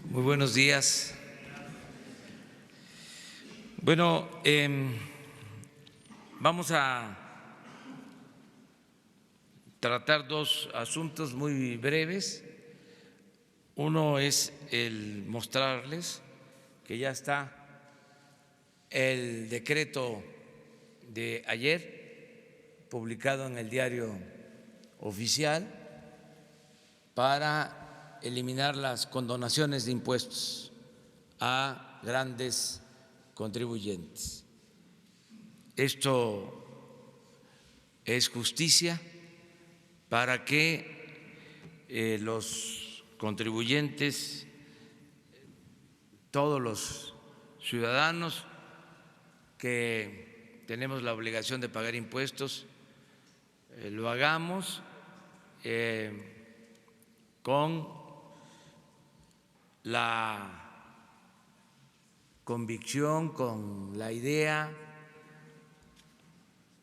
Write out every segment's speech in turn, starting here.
Muy buenos días. Bueno, vamos a tratar dos asuntos muy breves. Uno es el mostrarles que ya está el decreto de ayer publicado en el Diario Oficial para eliminar las condonaciones de impuestos a grandes contribuyentes. Esto es justicia para que los contribuyentes, todos los ciudadanos que tenemos la obligación de pagar impuestos, lo hagamos con la convicción, con la idea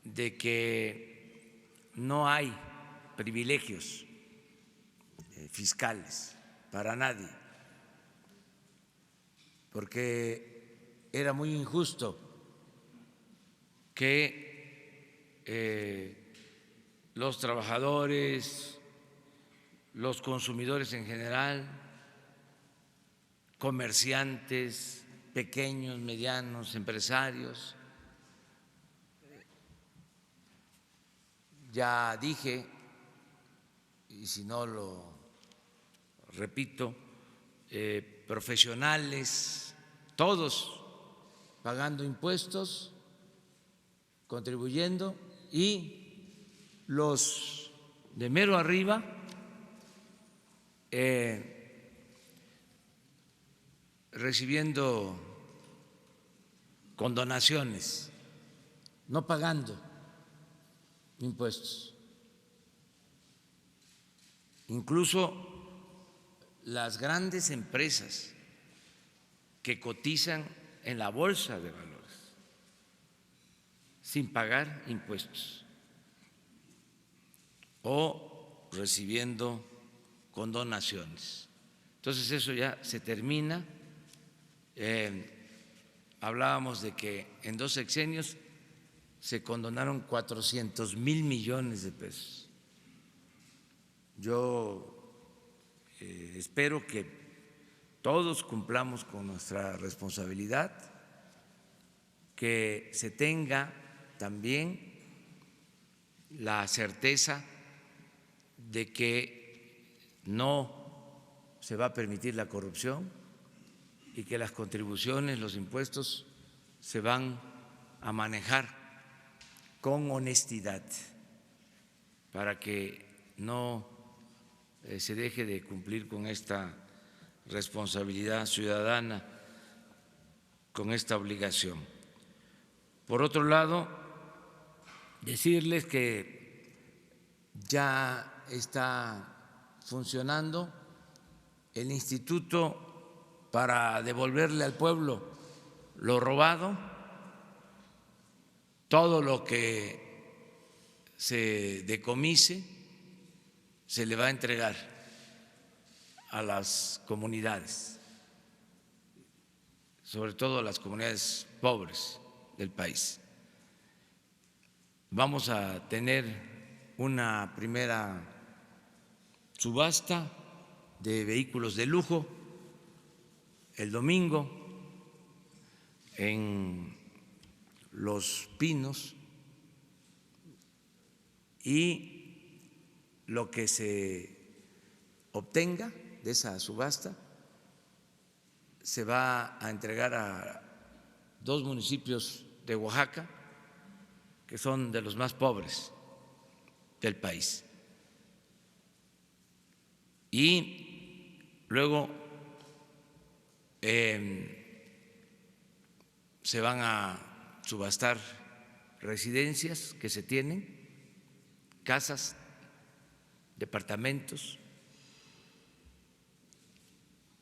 de que no hay privilegios fiscales para nadie, porque era muy injusto que los trabajadores, los consumidores en general, comerciantes, pequeños, medianos, empresarios, ya dije, y si no lo repito, profesionales, todos pagando impuestos, contribuyendo, y los de mero arriba recibiendo condonaciones, no pagando impuestos. Incluso las grandes empresas que cotizan en la bolsa de valores sin pagar impuestos o recibiendo condonaciones. Entonces eso ya se termina. Hablábamos de que en 2 sexenios se condonaron 400,000 millones de pesos. Yo espero que todos cumplamos con nuestra responsabilidad, que se tenga también la certeza de que no se va a permitir la corrupción y que las contribuciones, los impuestos se van a manejar con honestidad para que no se deje de cumplir con esta responsabilidad ciudadana, con esta obligación. Por otro lado, decirles que ya está funcionando el Instituto para devolverle al pueblo lo robado, todo lo que se decomise se le va a entregar a las comunidades, sobre todo a las comunidades pobres del país. Vamos a tener una primera subasta de vehículos de lujo el domingo en Los Pinos, y lo que se obtenga de esa subasta se va a entregar a 2 municipios de Oaxaca que son de los más pobres del país. Y luego se van a subastar residencias que se tienen, casas, departamentos.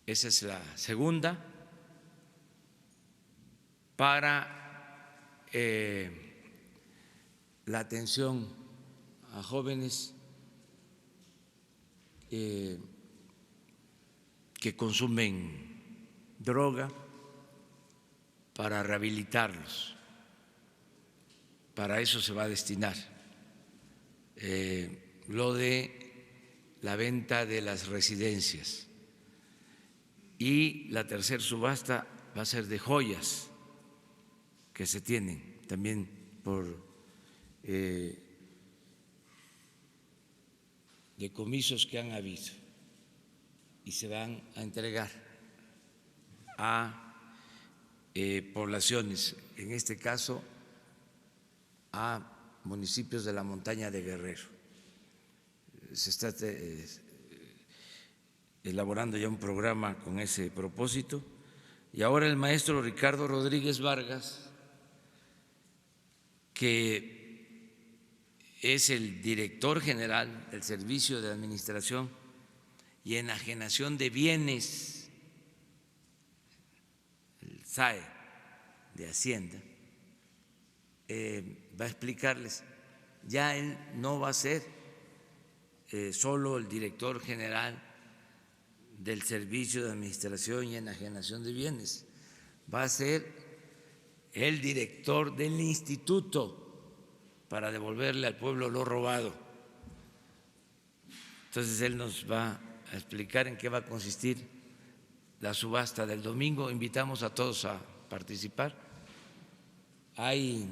Esa es la segunda, para la atención a jóvenes que consumen droga para rehabilitarlos. Para eso se va a destinar. Lo de la venta de las residencias. Y la tercera subasta va a ser de joyas que se tienen también por decomisos que han habido y se van a entregar a poblaciones, en este caso a municipios de la montaña de Guerrero. Se está elaborando ya un programa con ese propósito y ahora el maestro Ricardo Rodríguez Vargas, que es el director general del Servicio de Administración y Enajenación de Bienes, el SAE de Hacienda, va a explicarles, ya él no va a ser solo el director general del Servicio de Administración y Enajenación de Bienes, va a ser el director del instituto para devolverle al pueblo lo robado. Entonces él nos va a explicar en qué va a consistir la subasta del domingo. Invitamos a todos a participar. Hay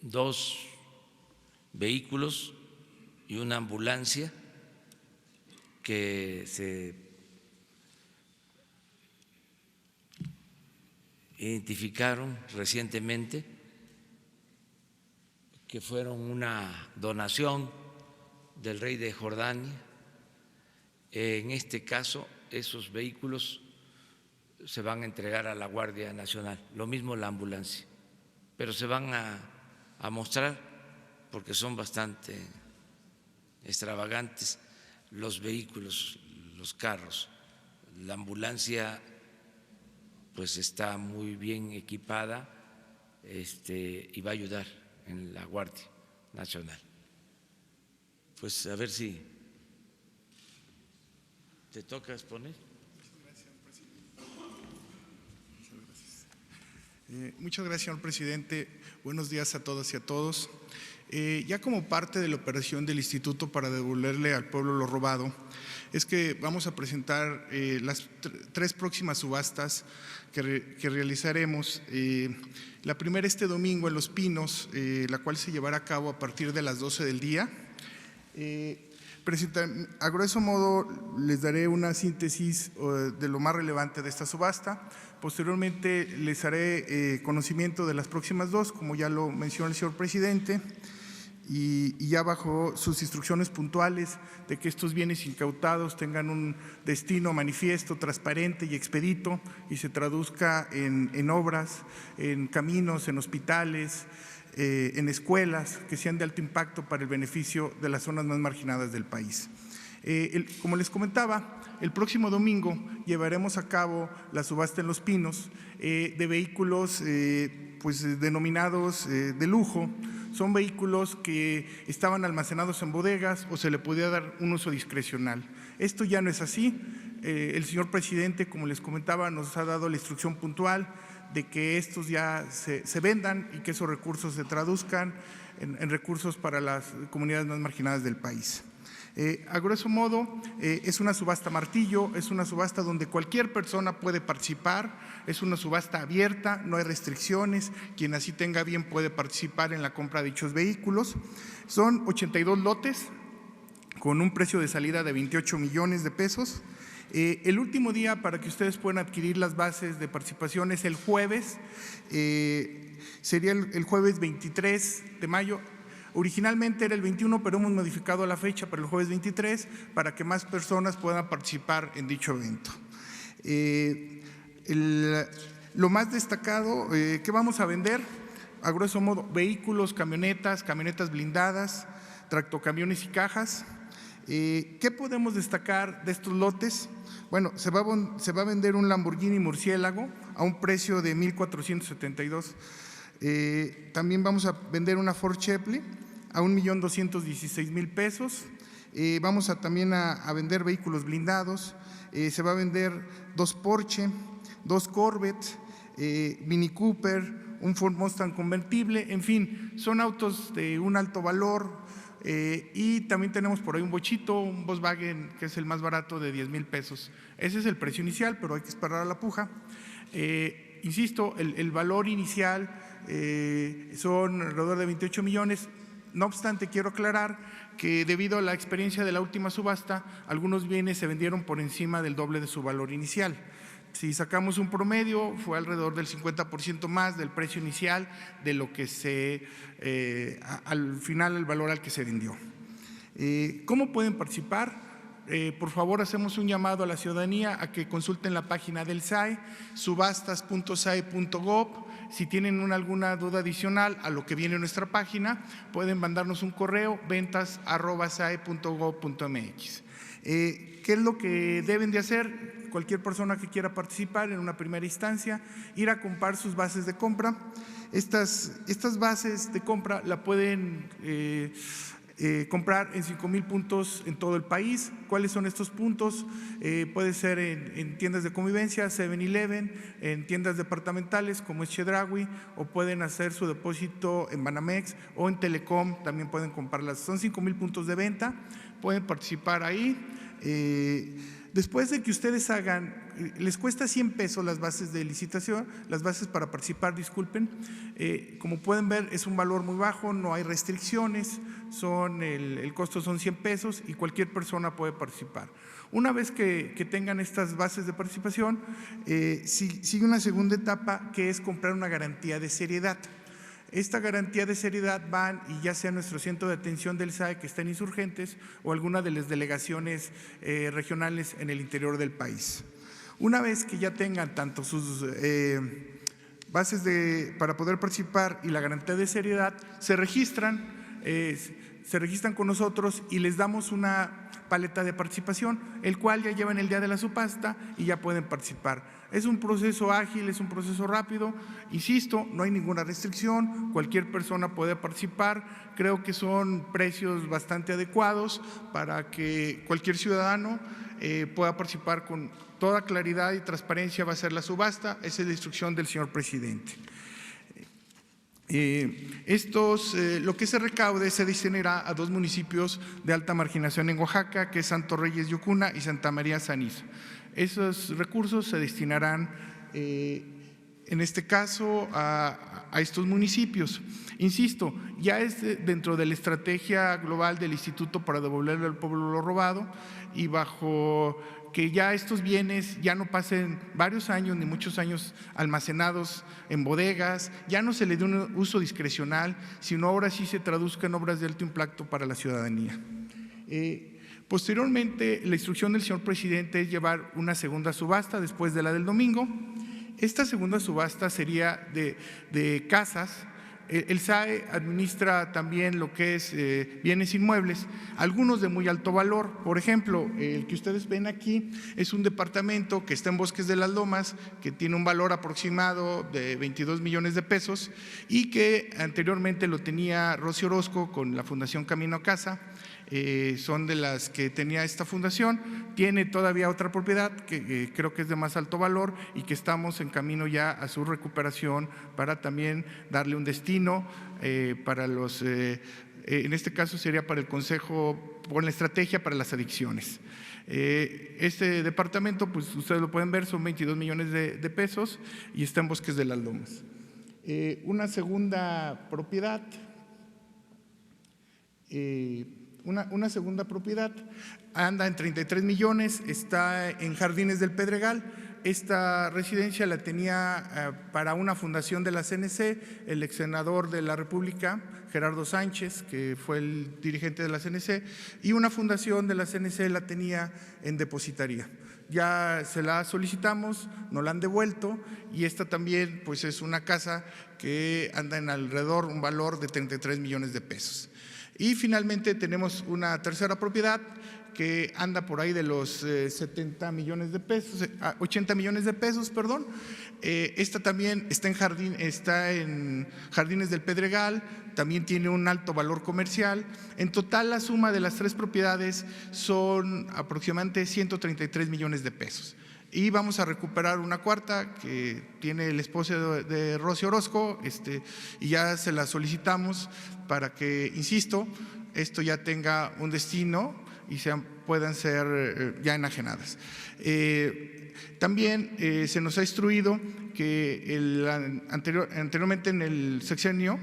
2 vehículos y una ambulancia que se identificaron recientemente, que fueron una donación del rey de Jordania. En este caso, esos vehículos se van a entregar a la Guardia Nacional, lo mismo la ambulancia, pero se van a mostrar porque son bastante extravagantes los vehículos, los carros. La ambulancia pues está muy bien equipada y va a ayudar en la Guardia Nacional. Pues a ver si te toca exponer. Muchas gracias, señor presidente. Buenos días a todas y a todos. Ya como parte de la operación del Instituto para devolverle al pueblo lo robado, es que vamos a presentar las 3 próximas subastas que realizaremos. La primera este domingo en Los Pinos, la cual se llevará a cabo a partir de las 12 del día. A grueso modo les daré una síntesis de lo más relevante de esta subasta. Posteriormente les haré conocimiento de las próximas 2, como ya lo mencionó el señor presidente, y ya bajo sus instrucciones puntuales de que estos bienes incautados tengan un destino manifiesto, transparente y expedito y se traduzca en obras, en caminos, en hospitales, en escuelas que sean de alto impacto para el beneficio de las zonas más marginadas del país. Como les comentaba, el próximo domingo llevaremos a cabo la subasta en Los Pinos de vehículos pues denominados de lujo. Son vehículos que estaban almacenados en bodegas o se le podía dar un uso discrecional. Esto ya no es así. El señor presidente, como les comentaba, nos ha dado la instrucción puntual de que estos ya se vendan y que esos recursos se traduzcan en recursos para las comunidades más marginadas del país. A grueso modo, es una subasta martillo, es una subasta donde cualquier persona puede participar, es una subasta abierta, no hay restricciones, quien así tenga bien puede participar en la compra de dichos vehículos. Son 82 lotes con un precio de salida de 28 millones de pesos. El último día para que ustedes puedan adquirir las bases de participación es el jueves, sería el jueves 23 de mayo. Originalmente era el 21, pero hemos modificado la fecha para el jueves 23 para que más personas puedan participar en dicho evento. Lo más destacado que vamos a vender, a grueso modo, vehículos, camionetas blindadas, tractocamiones y cajas. ¿Qué podemos destacar de estos lotes? Bueno, se va a vender un Lamborghini Murciélago a un precio de 1,472. También vamos a vender una Ford Cheveley a 1,216,000 pesos. Vamos también a vender vehículos blindados. Se va a vender 2 Porsche, 2 Corvette, Mini Cooper, un Ford Mustang convertible, en fin, son autos de un alto valor. Y también tenemos por ahí un bochito, un Volkswagen, que es el más barato, de 10,000 pesos. Ese es el precio inicial, pero hay que esperar a la puja. Insisto, el valor inicial son alrededor de 28 millones. No obstante, quiero aclarar que debido a la experiencia de la última subasta, algunos bienes se vendieron por encima del doble de su valor inicial. Si sacamos un promedio, fue alrededor del 50% más del precio inicial de lo que al final el valor al que se vendió. ¿Cómo pueden participar? Por favor, hacemos un llamado a la ciudadanía a que consulten la página del SAE, subastas.sae.gov. Si tienen alguna duda adicional a lo que viene en nuestra página, pueden mandarnos un correo, ventas@sae.gov.mx. ¿Qué es lo que deben de hacer? Cualquier persona que quiera participar en una primera instancia, ir a comprar sus bases de compra. Estas bases de compra la pueden comprar en 5,000 puntos en todo el país. ¿Cuáles son estos puntos? Puede ser en tiendas de convivencia, 7-Eleven, en tiendas departamentales como es Chedraui, o pueden hacer su depósito en Banamex o en Telecom, también pueden comprarlas. Son 5,000 puntos de venta, pueden participar ahí. Después de que ustedes hagan, les cuesta 100 pesos las bases de licitación, las bases para participar, disculpen. Como pueden ver, es un valor muy bajo, no hay restricciones, el costo son 100 pesos y cualquier persona puede participar. Una vez que tengan estas bases de participación, sigue una segunda etapa, que es comprar una garantía de seriedad. Esta garantía de seriedad van y ya sea nuestro centro de atención del SAE que está en Insurgentes o alguna de las delegaciones regionales en el interior del país. Una vez que ya tengan tanto sus bases para poder participar y la garantía de seriedad, se registran con nosotros y les damos una paleta de participación, el cual ya llevan el día de la subasta y ya pueden participar. Es un proceso ágil, es un proceso rápido. Insisto, no hay ninguna restricción, cualquier persona puede participar. Creo que son precios bastante adecuados para que cualquier ciudadano pueda participar con toda claridad y transparencia. Va a ser la subasta, esa es la instrucción del señor presidente. Lo que se recaude se destinará a 2 municipios de alta marginación en Oaxaca, que es Santo Reyes Yocuna y Santa María Sanizo. Esos recursos se destinarán, en este caso, a estos municipios. Insisto, ya es dentro de la estrategia global del Instituto para devolverle al pueblo lo robado, y bajo que ya estos bienes ya no pasen varios años ni muchos años almacenados en bodegas, ya no se le dé un uso discrecional, sino ahora sí se traduzca en obras de alto impacto para la ciudadanía. Posteriormente, la instrucción del señor presidente es llevar una segunda subasta después de la del domingo. Esta segunda subasta sería de casas. El SAE administra también lo que es bienes inmuebles, algunos de muy alto valor. Por ejemplo, el que ustedes ven aquí es un departamento que está en Bosques de las Lomas, que tiene un valor aproximado de 22 millones de pesos y que anteriormente lo tenía Rosy Orozco con la Fundación Camino a Casa. Son de las que tenía esta fundación. Tiene todavía otra propiedad que creo que es de más alto valor y que estamos en camino ya a su recuperación para también darle un destino para los, en este caso sería para el Consejo, con la estrategia para las adicciones. Este departamento, pues ustedes lo pueden ver, son 22 millones de pesos y está en Bosques de las Lomas. Una segunda propiedad, una segunda propiedad anda en 33 millones, está en Jardines del Pedregal. Esta residencia la tenía para una fundación de la CNC, el ex senador de la República, Gerardo Sánchez, que fue el dirigente de la CNC, y una fundación de la CNC la tenía en depositaría. Ya se la solicitamos, nos la han devuelto, y esta también pues es una casa que anda en alrededor un valor de 33 millones de pesos. Y finalmente tenemos una tercera propiedad que anda por ahí de los 70 millones de pesos, 80 millones de pesos, perdón. Esta también está en Jardines del Pedregal, también tiene un alto valor comercial. En total, la suma de las tres propiedades son aproximadamente 133 millones de pesos. Y vamos a recuperar una cuarta que tiene el esposo de Rosy Orozco, y ya se la solicitamos para que, insisto, esto ya tenga un destino y puedan ser ya enajenadas. También se nos ha instruido que anteriormente en el sexenio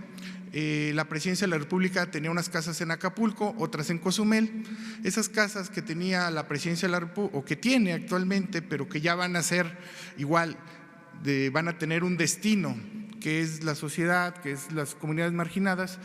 la Presidencia de la República tenía unas casas en Acapulco, otras en Cozumel. Esas casas que tenía la Presidencia de la República, o que tiene actualmente, pero que ya van a ser igual, van a tener un destino, que es la sociedad, que es las comunidades marginadas.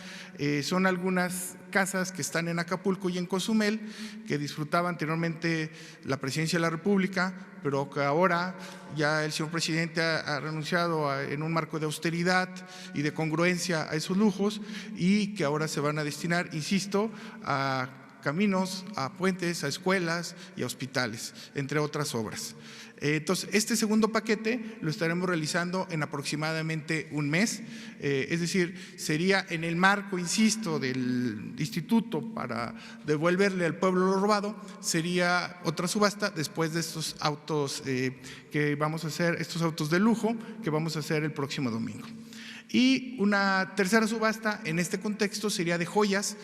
Son algunas casas que están en Acapulco y en Cozumel, que disfrutaba anteriormente la Presidencia de la República, pero que ahora ya el señor presidente ha renunciado en un marco de austeridad y de congruencia a esos lujos, y que ahora se van a destinar, insisto, a caminos, a puentes, a escuelas y a hospitales, entre otras obras. Entonces, este segundo paquete lo estaremos realizando en aproximadamente un mes, es decir, sería en el marco, insisto, del instituto para devolverle al pueblo lo robado. Sería otra subasta después de estos autos que vamos a hacer, estos autos de lujo que vamos a hacer el próximo domingo. Y una tercera subasta en este contexto sería de joyas.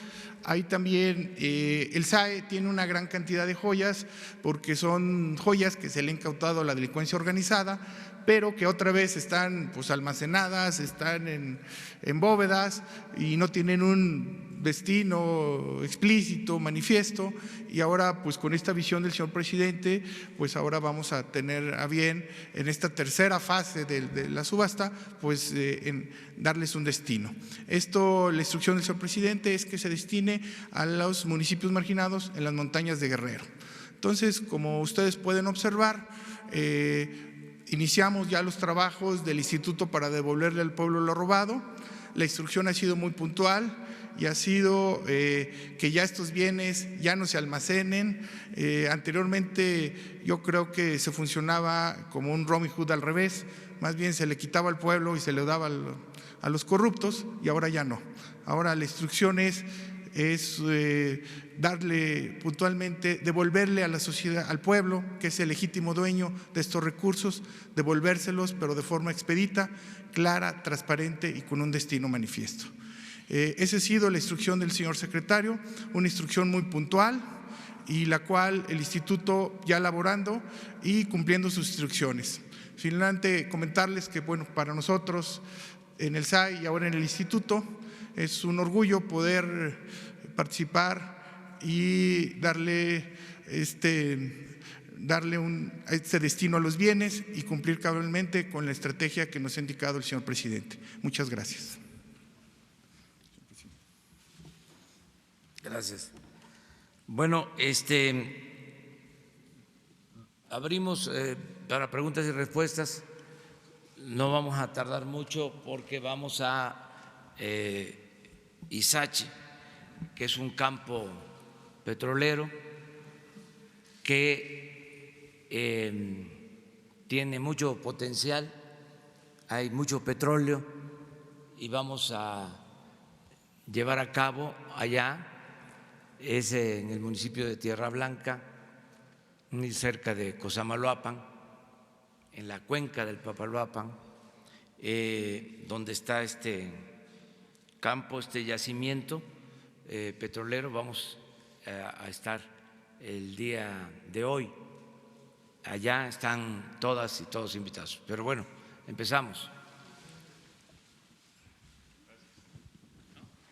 Ahí también el SAE tiene una gran cantidad de joyas, porque son joyas que se le ha incautado a la delincuencia organizada, pero que otra vez están pues almacenadas, están en bóvedas y no tienen un destino explícito, manifiesto. Y ahora pues con esta visión del señor presidente, pues ahora vamos a tener a bien en esta tercera fase de la subasta, pues en darles un destino. La instrucción del señor presidente es que se destine a los municipios marginados en las montañas de Guerrero. Entonces, como ustedes pueden observar, iniciamos ya los trabajos del instituto para devolverle al pueblo lo robado. La instrucción ha sido muy puntual y ha sido que ya estos bienes ya no se almacenen. Anteriormente yo creo que se funcionaba como un Robin Hood al revés, más bien se le quitaba al pueblo y se le daba a los corruptos, y ahora ya no. Ahora la instrucción es darle puntualmente, devolverle a la sociedad, al pueblo, que es el legítimo dueño de estos recursos, devolvérselos, pero de forma expedita, clara, transparente y con un destino manifiesto. Esa ha sido la instrucción del señor secretario, una instrucción muy puntual, y la cual el instituto ya elaborando y cumpliendo sus instrucciones. Finalmente, comentarles que, bueno, para nosotros en el SAE y ahora en el instituto es un orgullo poder participar y darle este destino a los bienes y cumplir cabalmente con la estrategia que nos ha indicado el señor presidente. Muchas gracias. Gracias. Bueno, abrimos para preguntas y respuestas. No vamos a tardar mucho porque vamos a Izachi, que es un campo petrolero que tiene mucho potencial, hay mucho petróleo, y vamos a llevar a cabo allá, es en el municipio de Tierra Blanca, muy cerca de Cosamaloapan, en la cuenca del Papaloapan, donde está este campo, este yacimiento petrolero. Vamos a estar el día de hoy. Allá están todas y todos invitados. Pero bueno, empezamos.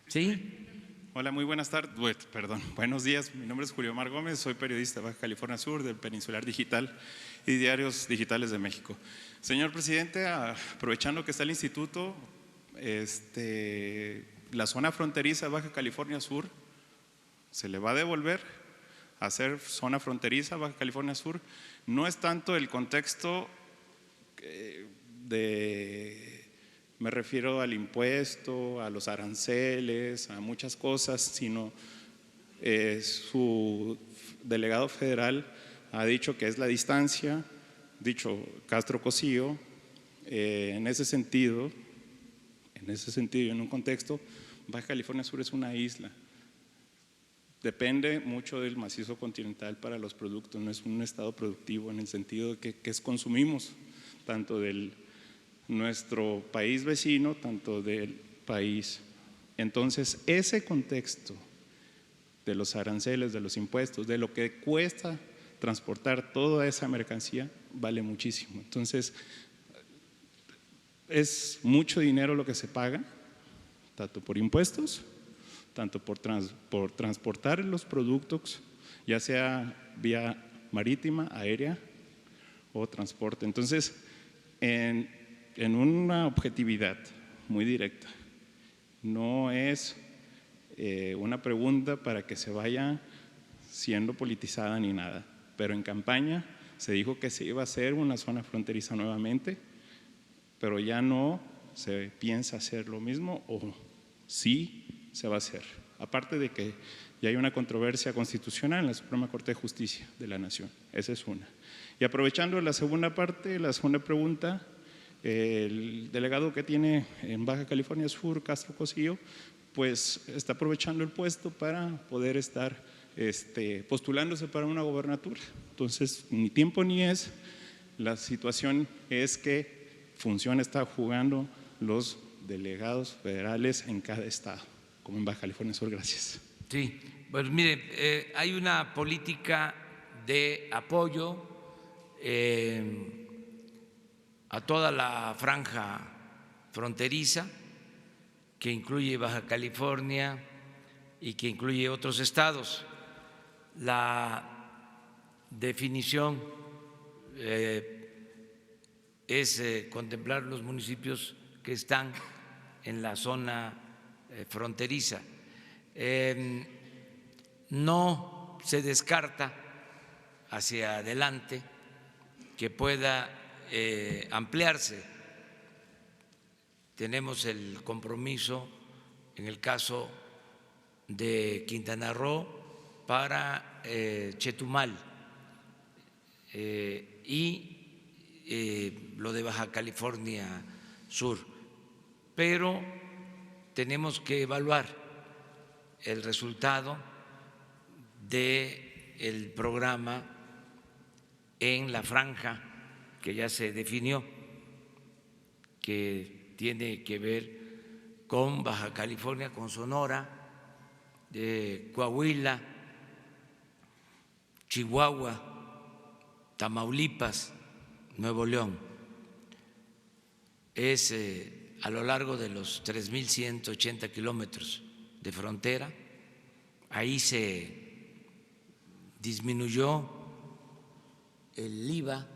¿Sí? Hola, muy buenas tardes, buenos días. Mi nombre es Julio Omar Gómez, soy periodista de Baja California Sur, del Peninsular Digital y Diarios Digitales de México. Señor presidente, aprovechando que está el instituto, la zona fronteriza de Baja California Sur se le va a devolver a ser zona fronteriza Baja California Sur. No es tanto el contexto me refiero al impuesto, a los aranceles, a muchas cosas, sino Su delegado federal ha dicho que es la distancia, dicho Castro Cosío, en ese sentido y en un contexto, Baja California Sur es una isla. Depende mucho del macizo continental para los productos, no es un estado productivo en el sentido de que consumimos tanto de nuestro país vecino, tanto del país. Entonces, ese contexto de los aranceles, de los impuestos, de lo que cuesta transportar toda esa mercancía, vale muchísimo. Entonces, es mucho dinero lo que se paga, tanto por impuestos, tanto por transportar los productos, ya sea vía marítima, aérea o transporte. Entonces, en una objetividad muy directa, no es una pregunta para que se vaya siendo politizada ni nada, pero en campaña se dijo que se iba a hacer una zona fronteriza nuevamente, pero ya no se piensa hacer lo mismo o sí se va a hacer. Aparte de que ya hay una controversia constitucional en la Suprema Corte de Justicia de la Nación, esa es una. Y aprovechando la segunda parte, la segunda pregunta, el delegado que tiene en Baja California Sur, Castro Cosío, pues está aprovechando el puesto para poder estar postulándose para una gobernatura. Entonces, ni tiempo ni es, la situación es que función está jugando los delegados federales en cada estado, como en Baja California Sur. Gracias. Sí, pues mire, hay una política de apoyo a toda la franja fronteriza, que incluye Baja California y que incluye otros estados. La definición es contemplar los municipios que están en la zona fronteriza. No se descarta hacia adelante que pueda ampliarse. Tenemos el compromiso en el caso de Quintana Roo para Chetumal y lo de Baja California Sur, pero tenemos que evaluar el resultado del programa en la franja que ya se definió, que tiene que ver con Baja California, con Sonora, Coahuila, Chihuahua, Tamaulipas, Nuevo León. Es a lo largo de los 3.180 kilómetros de frontera. Ahí se disminuyó el IVA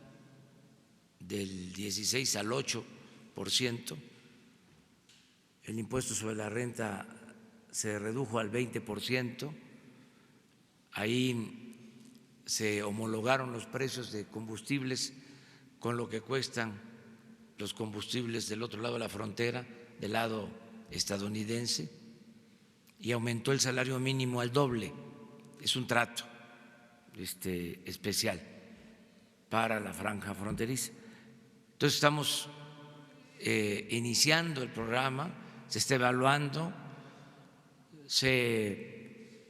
del 16 al 8%, el impuesto sobre la renta se redujo al 20%, ahí se homologaron los precios de combustibles con lo que cuestan los combustibles del otro lado de la frontera, del lado estadounidense, y aumentó el salario mínimo al doble. Es un trato especial para la franja fronteriza. Entonces estamos iniciando el programa, se está evaluando, se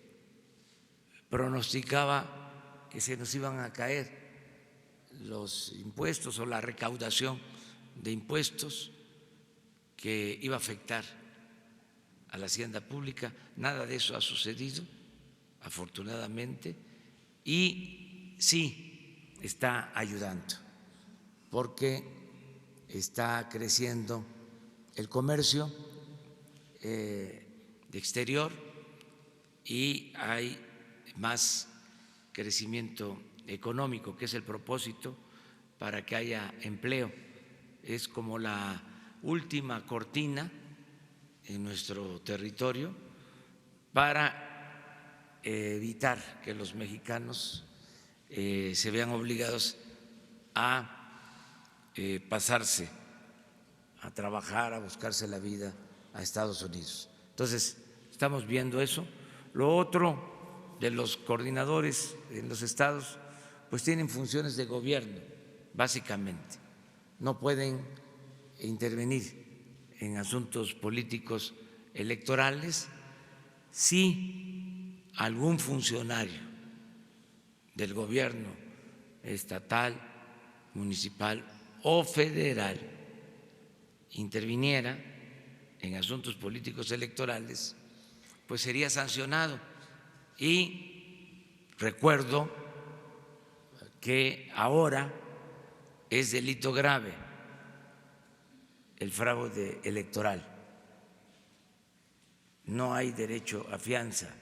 pronosticaba que se nos iban a caer los impuestos o la recaudación de impuestos, que iba a afectar a la hacienda pública. Nada de eso ha sucedido, afortunadamente, y sí está ayudando, porque está creciendo el comercio de exterior y hay más crecimiento económico, que es el propósito, para que haya empleo. Es como la última cortina en nuestro territorio para evitar que los mexicanos se vean obligados a pasarse a trabajar, a buscarse la vida a Estados Unidos. Entonces, estamos viendo eso. Lo otro de los coordinadores en los estados pues tienen funciones de gobierno, básicamente. No pueden intervenir en asuntos políticos electorales. Si algún funcionario del gobierno estatal, municipal o federal interviniera en asuntos políticos electorales, pues sería sancionado. Y recuerdo que ahora es delito grave el fraude electoral. No hay derecho a fianza,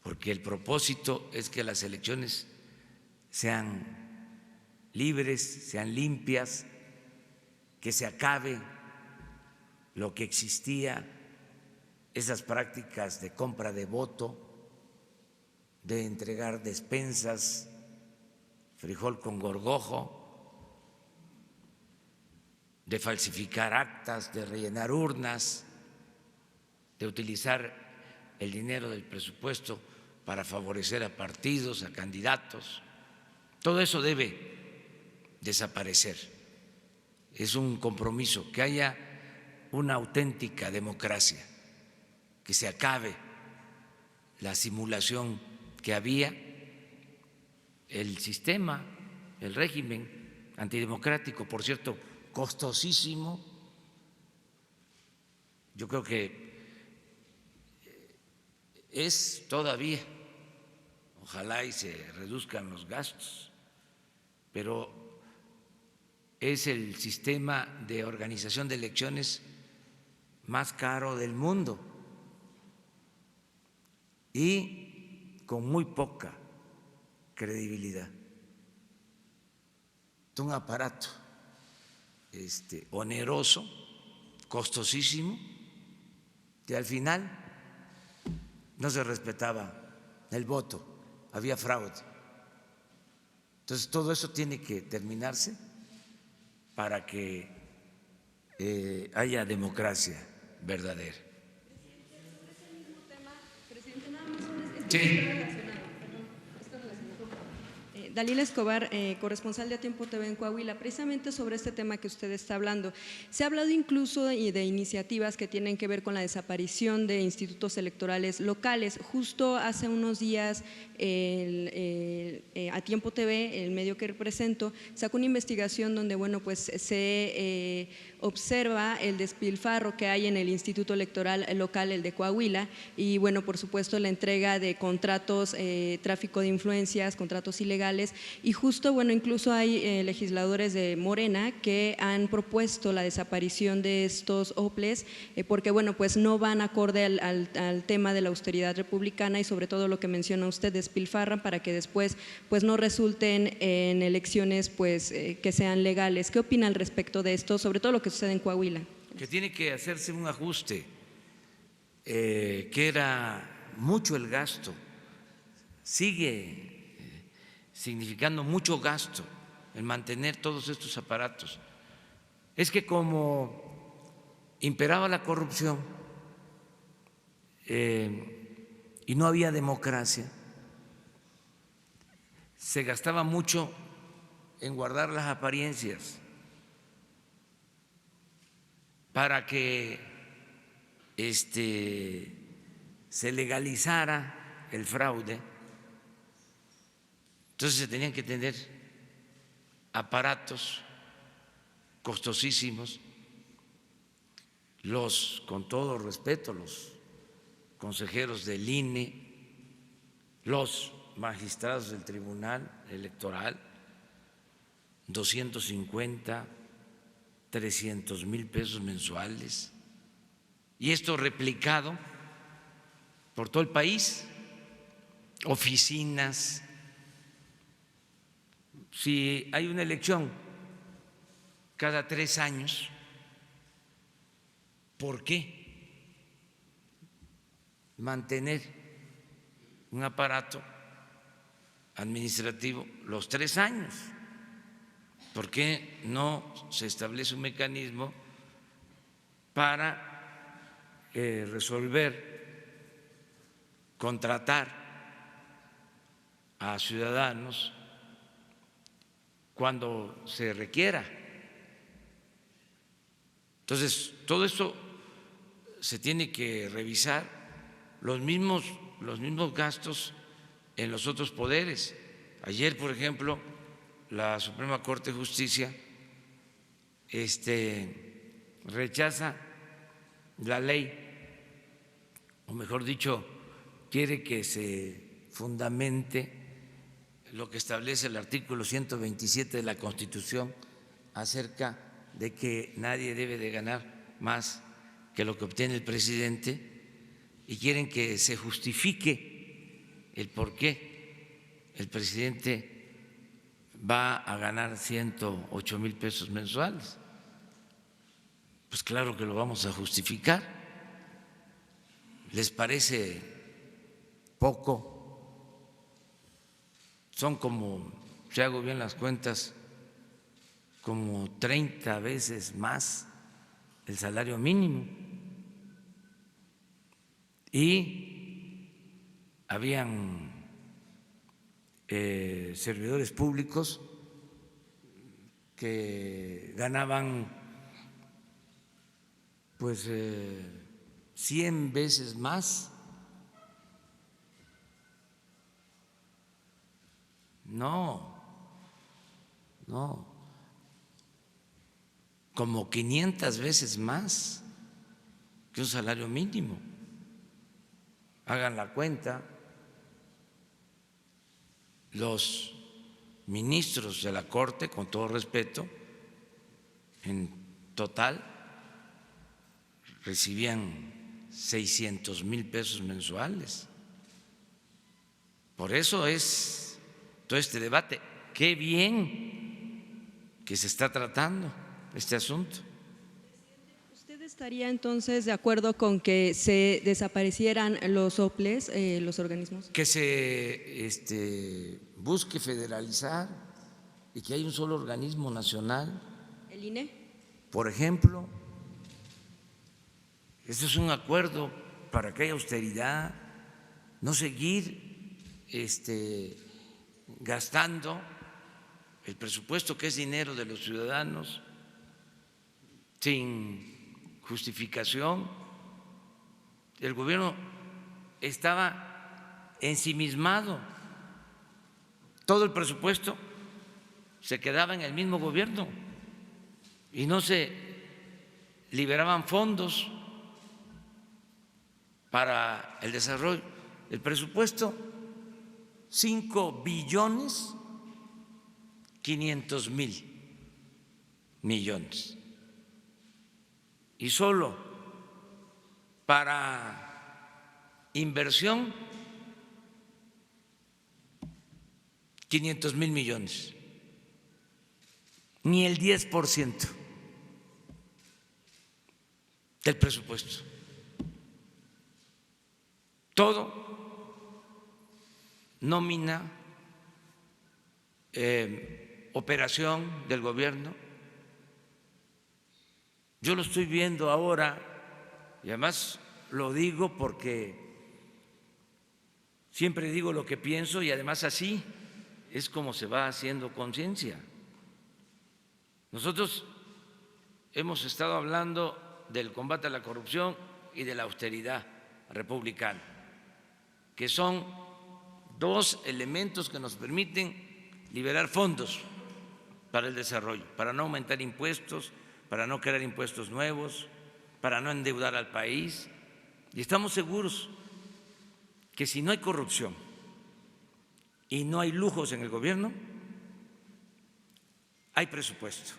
porque el propósito es que las elecciones sean libres, sean limpias, que se acabe lo que existía, esas prácticas de compra de voto, de entregar despensas, frijol con gorgojo, de falsificar actas, de rellenar urnas, de utilizar el dinero del presupuesto para favorecer a partidos, a candidatos. Todo eso debe desaparecer. Es un compromiso, que haya una auténtica democracia, que se acabe la simulación que había, el sistema, el régimen antidemocrático, por cierto, costosísimo. Yo creo que es todavía, ojalá y se reduzcan los gastos, pero es el sistema de organización de elecciones más caro del mundo y con muy poca credibilidad. Es un aparato oneroso, costosísimo, que al final no se respetaba el voto, había fraude. Entonces todo eso tiene que terminarse para que haya democracia verdadera. Sí. Dalila Escobar, corresponsal de A Tiempo TV en Coahuila, precisamente sobre este tema que usted está hablando. Se ha hablado incluso de iniciativas que tienen que ver con la desaparición de institutos electorales locales. Justo hace unos días, A Tiempo TV, el medio que represento, sacó una investigación donde, bueno, pues se observa el despilfarro que hay en el Instituto Electoral Local, el de Coahuila, y bueno, por supuesto la entrega de contratos, tráfico de influencias, contratos ilegales, y justo, bueno, incluso hay legisladores de Morena que han propuesto la desaparición de estos OPLES porque, bueno, pues no van acorde al tema de la austeridad republicana y sobre todo lo que menciona usted, despilfarran para que después pues no resulten en elecciones pues que sean legales. ¿Qué opina al respecto de esto, sobre todo lo que sucede en Coahuila? Que tiene que hacerse un ajuste, que era mucho el gasto, sigue significando mucho gasto el mantener todos estos aparatos. Es que como imperaba la corrupción y no había democracia, se gastaba mucho en guardar las apariencias para que se legalizara el fraude. Entonces se tenían que tener aparatos costosísimos. Con todo respeto, los consejeros del INE, los magistrados del Tribunal Electoral, 250, 300,000 pesos mensuales, y esto replicado por todo el país, oficinas. Si hay una elección cada 3 años, ¿por qué mantener un aparato administrativo los 3 años? ¿Por qué no se establece un mecanismo para resolver contratar a ciudadanos cuando se requiera. Entonces, todo esto se tiene que revisar, los mismos gastos en los otros poderes. Ayer, por ejemplo, la Suprema Corte de Justicia rechaza la ley, o mejor dicho, quiere que se fundamente lo que establece el artículo 127 de la Constitución acerca de que nadie debe de ganar más que lo que obtiene el presidente, y quieren que se justifique el por qué el presidente va a ganar 108,000 pesos mensuales. Pues claro que lo vamos a justificar. ¿Les parece poco? Son como, si hago bien las cuentas, como 30 veces más el salario mínimo. Y habían servidores públicos que ganaban pues 100 veces más. No, como 500 veces más que un salario mínimo. Hagan la cuenta. Los ministros de la Corte, con todo respeto, en total recibían 600,000 pesos mensuales. Por eso es todo este debate. Qué bien que se está tratando este asunto. ¿Usted estaría entonces de acuerdo con que se desaparecieran los OPLES, los organismos? Que se busque federalizar y que haya un solo organismo nacional. ¿El INE? Por ejemplo, este es un acuerdo para que haya austeridad, no seguir gastando el presupuesto, que es dinero de los ciudadanos, sin justificación. El gobierno estaba ensimismado, todo el presupuesto se quedaba en el mismo gobierno y no se liberaban fondos para el desarrollo. El presupuesto, 5.500.000.000.000, y solo para inversión 500,000 millones, ni el 10% del presupuesto. Todo nómina, operación del gobierno. Yo lo estoy viendo ahora, y además lo digo porque siempre digo lo que pienso, y además así es como se va haciendo conciencia. Nosotros hemos estado hablando del combate a la corrupción y de la austeridad republicana, que son dos elementos que nos permiten liberar fondos para el desarrollo, para no aumentar impuestos, para no crear impuestos nuevos, para no endeudar al país. Y estamos seguros que si no hay corrupción y no hay lujos en el gobierno, hay presupuesto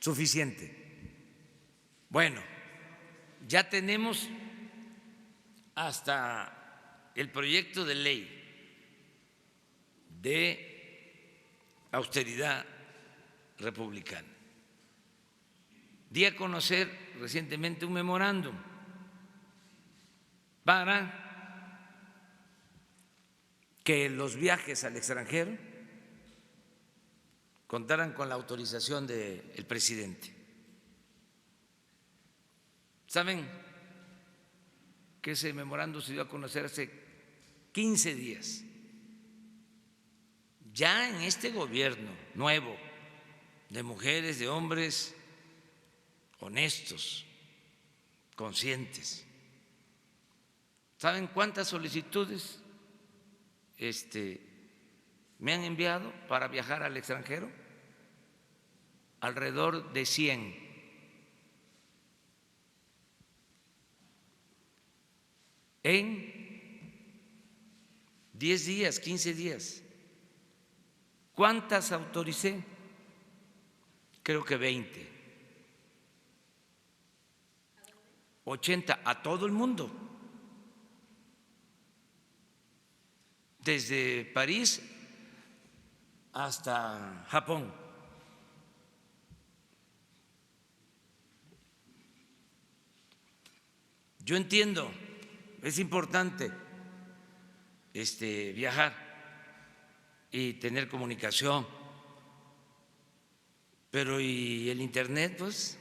suficiente. Bueno, ya tenemos hasta el proyecto de ley de austeridad republicana. Di a conocer recientemente un memorándum para que los viajes al extranjero contaran con la autorización del presidente. ¿Saben que ese memorándum se dio a conocer hace 15 días. Ya en este gobierno nuevo, de mujeres, de hombres honestos, conscientes, ¿saben cuántas solicitudes me han enviado para viajar al extranjero? Alrededor de 100. En 10 días, 15 días. ¿Cuántas autoricé? Creo que 20. 80 a todo el mundo. Desde París hasta Japón. Yo entiendo, es importante viajar y tener comunicación, pero ¿y el internet? Pues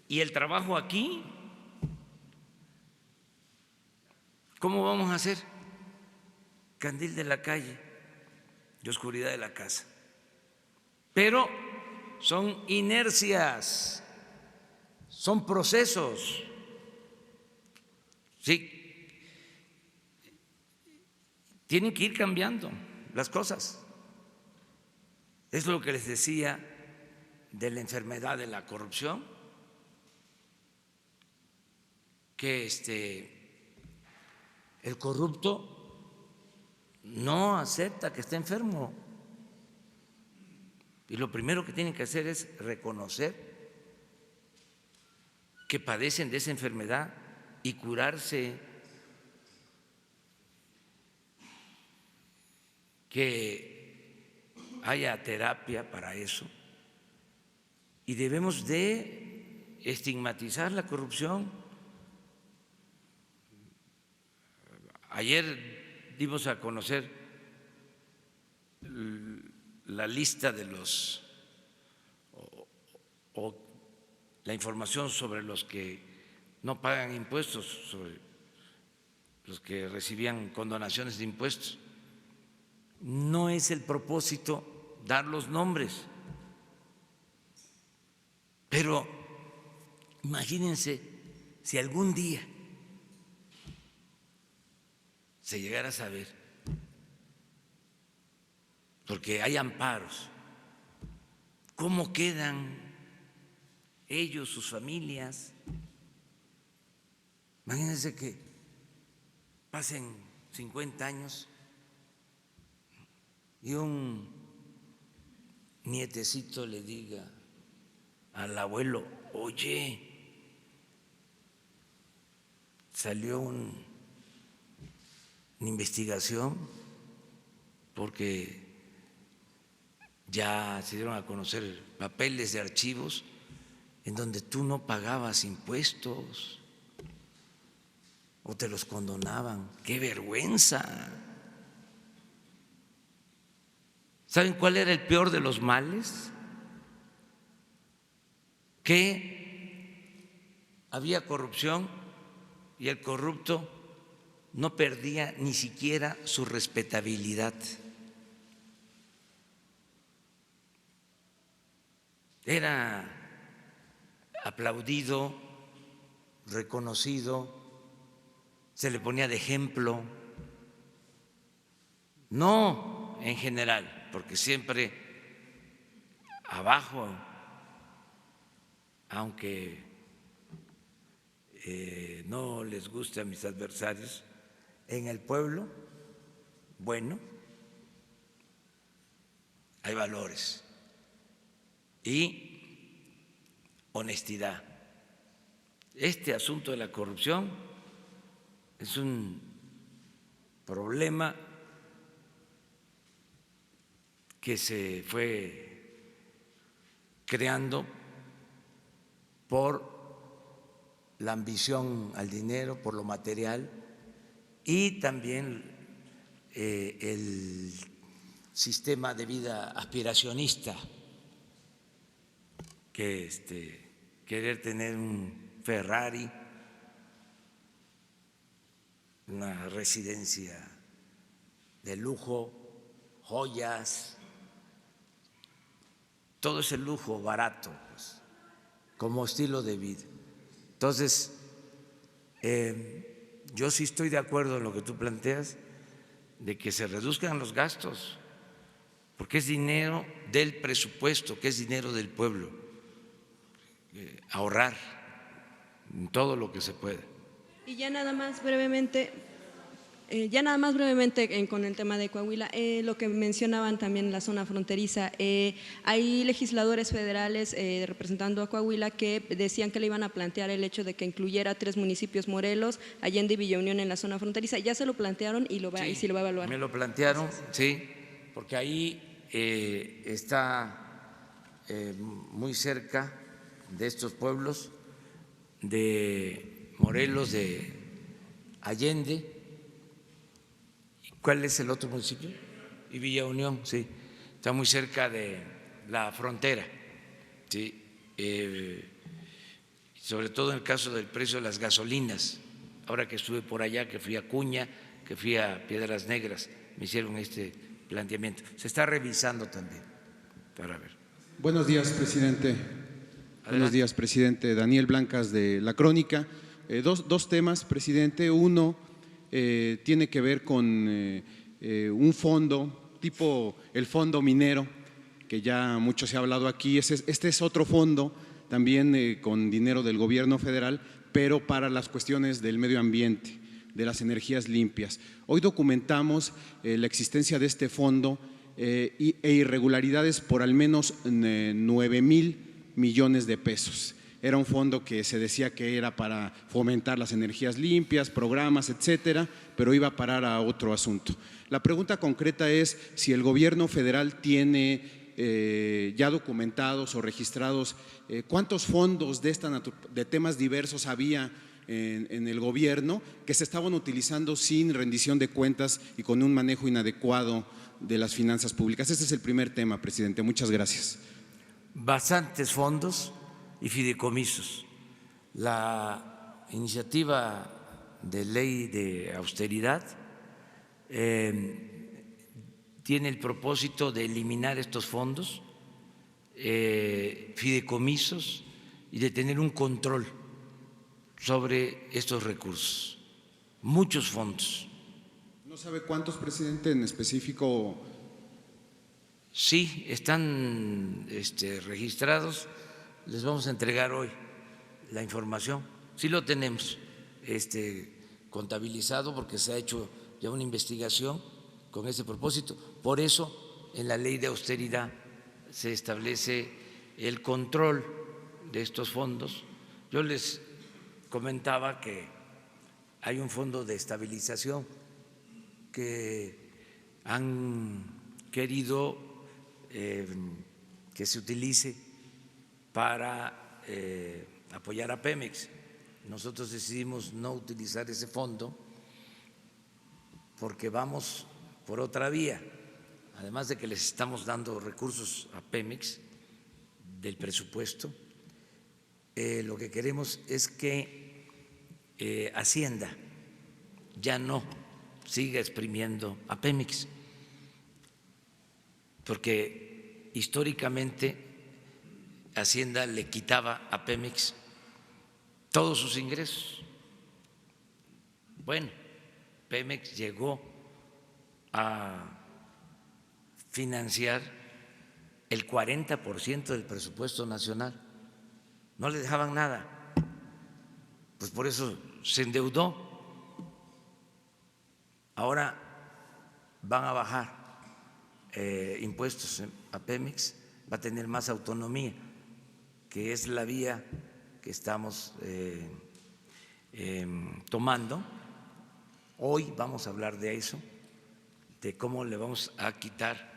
y el trabajo aquí, ¿cómo vamos a hacer? Candil de la calle y oscuridad de la casa. Pero son inercias, son procesos. Sí, tienen que ir cambiando las cosas. Es lo que les decía de la enfermedad de la corrupción, que el corrupto no acepta que está enfermo. Y lo primero que tienen que hacer es reconocer que padecen de esa enfermedad y curarse, que haya terapia para eso. Y debemos de estigmatizar la corrupción. Ayer dimos a conocer la lista de los o la información sobre los que no pagan impuestos, sobre los que recibían condonaciones de impuestos. No es el propósito dar los nombres, pero imagínense si algún día se llegara a saber, porque hay amparos, ¿cómo quedan ellos, sus familias? Imagínense que pasen 50 años y un nietecito le diga al abuelo: oye, salió una investigación porque ya se dieron a conocer papeles de archivos en donde tú no pagabas impuestos o te los condonaban. ¡Qué vergüenza! ¿Saben cuál era el peor de los males? Que había corrupción y el corrupto no perdía ni siquiera su respetabilidad. Era aplaudido, reconocido, se le ponía de ejemplo, no en general, porque siempre abajo, aunque no les guste a mis adversarios, en el pueblo, bueno, hay valores y honestidad. Este asunto de la corrupción es un problema que se fue creando por la ambición al dinero, por lo material, y también el sistema de vida aspiracionista, que querer tener un Ferrari, una residencia de lujo, joyas, todo ese lujo barato, pues, como estilo de vida. Entonces, yo sí estoy de acuerdo en lo que tú planteas, de que se reduzcan los gastos, porque es dinero del presupuesto, que es dinero del pueblo, ahorrar en todo lo que se pueda. Y ya nada más brevemente, con el tema de Coahuila, lo que mencionaban también en la zona fronteriza, hay legisladores federales representando a Coahuila que decían que le iban a plantear el hecho de que incluyera 3 municipios: Morelos, Allende y Villa Unión en la zona fronteriza. ¿Ya se lo plantearon y sí lo va a evaluar? Me lo plantearon, sí, porque ahí está muy cerca de estos pueblos de Morelos, de Allende. ¿Cuál es el otro municipio? Y Villa Unión, sí, está muy cerca de la frontera, sí, sobre todo en el caso del precio de las gasolinas. Ahora que estuve por allá, que fui a Acuña, que fui a Piedras Negras, me hicieron este planteamiento. Se está revisando también para ver. Buenos días, presidente. Adelante. Buenos días, presidente. Daniel Blancas, de La Crónica. Dos temas, presidente. Uno tiene que ver con un fondo tipo el fondo minero, que ya mucho se ha hablado aquí. Este es otro fondo también con dinero del gobierno federal, pero para las cuestiones del medio ambiente, de las energías limpias. Hoy documentamos la existencia de este fondo e irregularidades por al menos 9,000 millones de pesos. Era un fondo que se decía que era para fomentar las energías limpias, programas, etcétera, pero iba a parar a otro asunto. La pregunta concreta es si el gobierno federal tiene ya documentados o registrados cuántos fondos de temas diversos había en el gobierno que se estaban utilizando sin rendición de cuentas y con un manejo inadecuado de las finanzas públicas. Ese es el primer tema, presidente. Muchas gracias. Bastantes fondos y fideicomisos. La iniciativa de ley de austeridad tiene el propósito de eliminar estos fondos, fideicomisos, y de tener un control sobre estos recursos. Muchos fondos. ¿No sabe cuántos, presidente, en específico? Sí, están registrados. Les vamos a entregar hoy la información. Sí lo tenemos contabilizado porque se ha hecho ya una investigación con ese propósito. Por eso en la ley de austeridad se establece el control de estos fondos. Yo les comentaba que hay un fondo de estabilización que han querido que se utilice para apoyar a Pemex. Nosotros decidimos no utilizar ese fondo porque vamos por otra vía. Además de que les estamos dando recursos a Pemex del presupuesto, lo que queremos es que Hacienda ya no siga exprimiendo a Pemex, porque históricamente Hacienda le quitaba a Pemex todos sus ingresos. Bueno, Pemex llegó a financiar el 40% del presupuesto nacional, no le dejaban nada, pues por eso se endeudó. Ahora van a bajar impuestos a Pemex, va a tener más autonomía, que es la vía que estamos tomando. Hoy vamos a hablar de eso, de cómo le vamos a quitar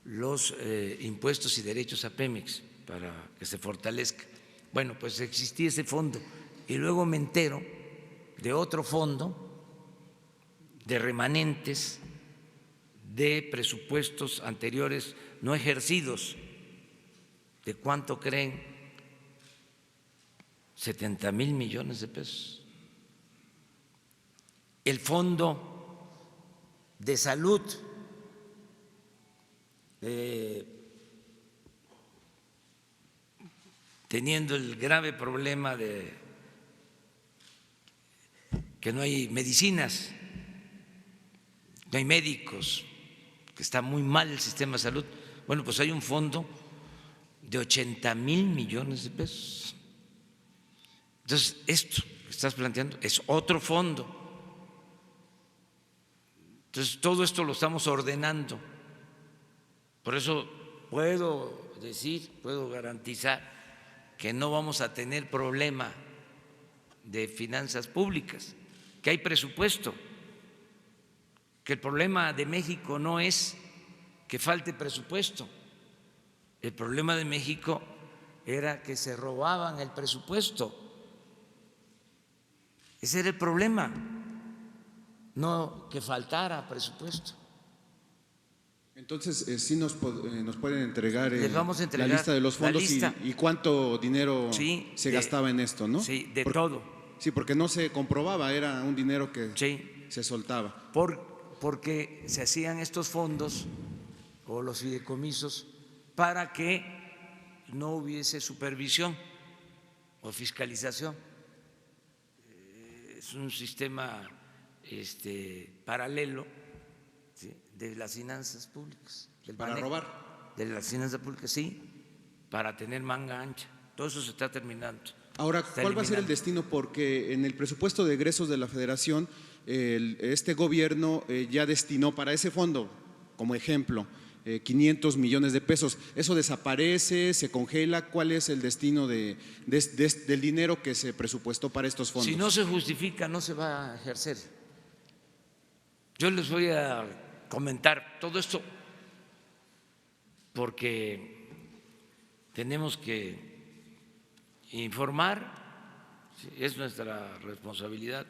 los impuestos y derechos a Pemex para que se fortalezca. Bueno, pues existía ese fondo y luego me entero de otro fondo de remanentes de presupuestos anteriores no ejercidos. ¿De cuánto creen 70,000 millones de pesos. El Fondo de Salud, teniendo el grave problema de que no hay medicinas, no hay médicos, que está muy mal el sistema de salud. Bueno, pues hay un fondo de 80,000 millones de pesos. Entonces, esto que estás planteando es otro fondo. Entonces, todo esto lo estamos ordenando. Por eso puedo decir, puedo garantizar que no vamos a tener problema de finanzas públicas, que hay presupuesto, que el problema de México no es que falte presupuesto. El problema de México era que se robaban el presupuesto. Ese era el problema, no que faltara presupuesto. Entonces, sí nos pueden entregar, Les vamos a entregar la lista de los fondos y cuánto dinero se gastaba en esto, ¿no? Sí, de todo. Sí, porque no se comprobaba, era un dinero que se soltaba. Porque se hacían estos fondos o los fideicomisos para que no hubiese supervisión o fiscalización. Es un sistema paralelo, ¿sí?, de las finanzas públicas. Para robar. De las finanzas públicas, sí, para tener manga ancha. Todo eso se está terminando. Ahora, ¿cuál va a ser el destino? Porque en el presupuesto de egresos de la Federación, este gobierno ya destinó para ese fondo, como ejemplo, 500 millones de pesos. ¿Eso desaparece, se congela? ¿Cuál es el destino del dinero que se presupuestó para estos fondos? Si no se justifica, no se va a ejercer. Yo les voy a comentar todo esto porque tenemos que informar, es nuestra responsabilidad.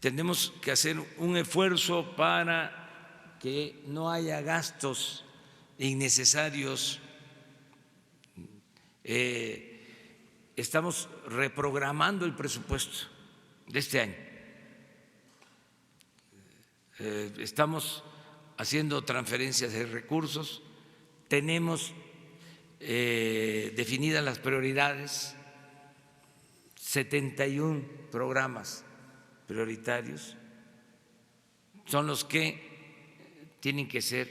Tenemos que hacer un esfuerzo para que no haya gastos innecesarios. Estamos reprogramando el presupuesto de este año. Estamos haciendo transferencias de recursos, tenemos definidas las prioridades, 71 programas prioritarios son los que tienen que ser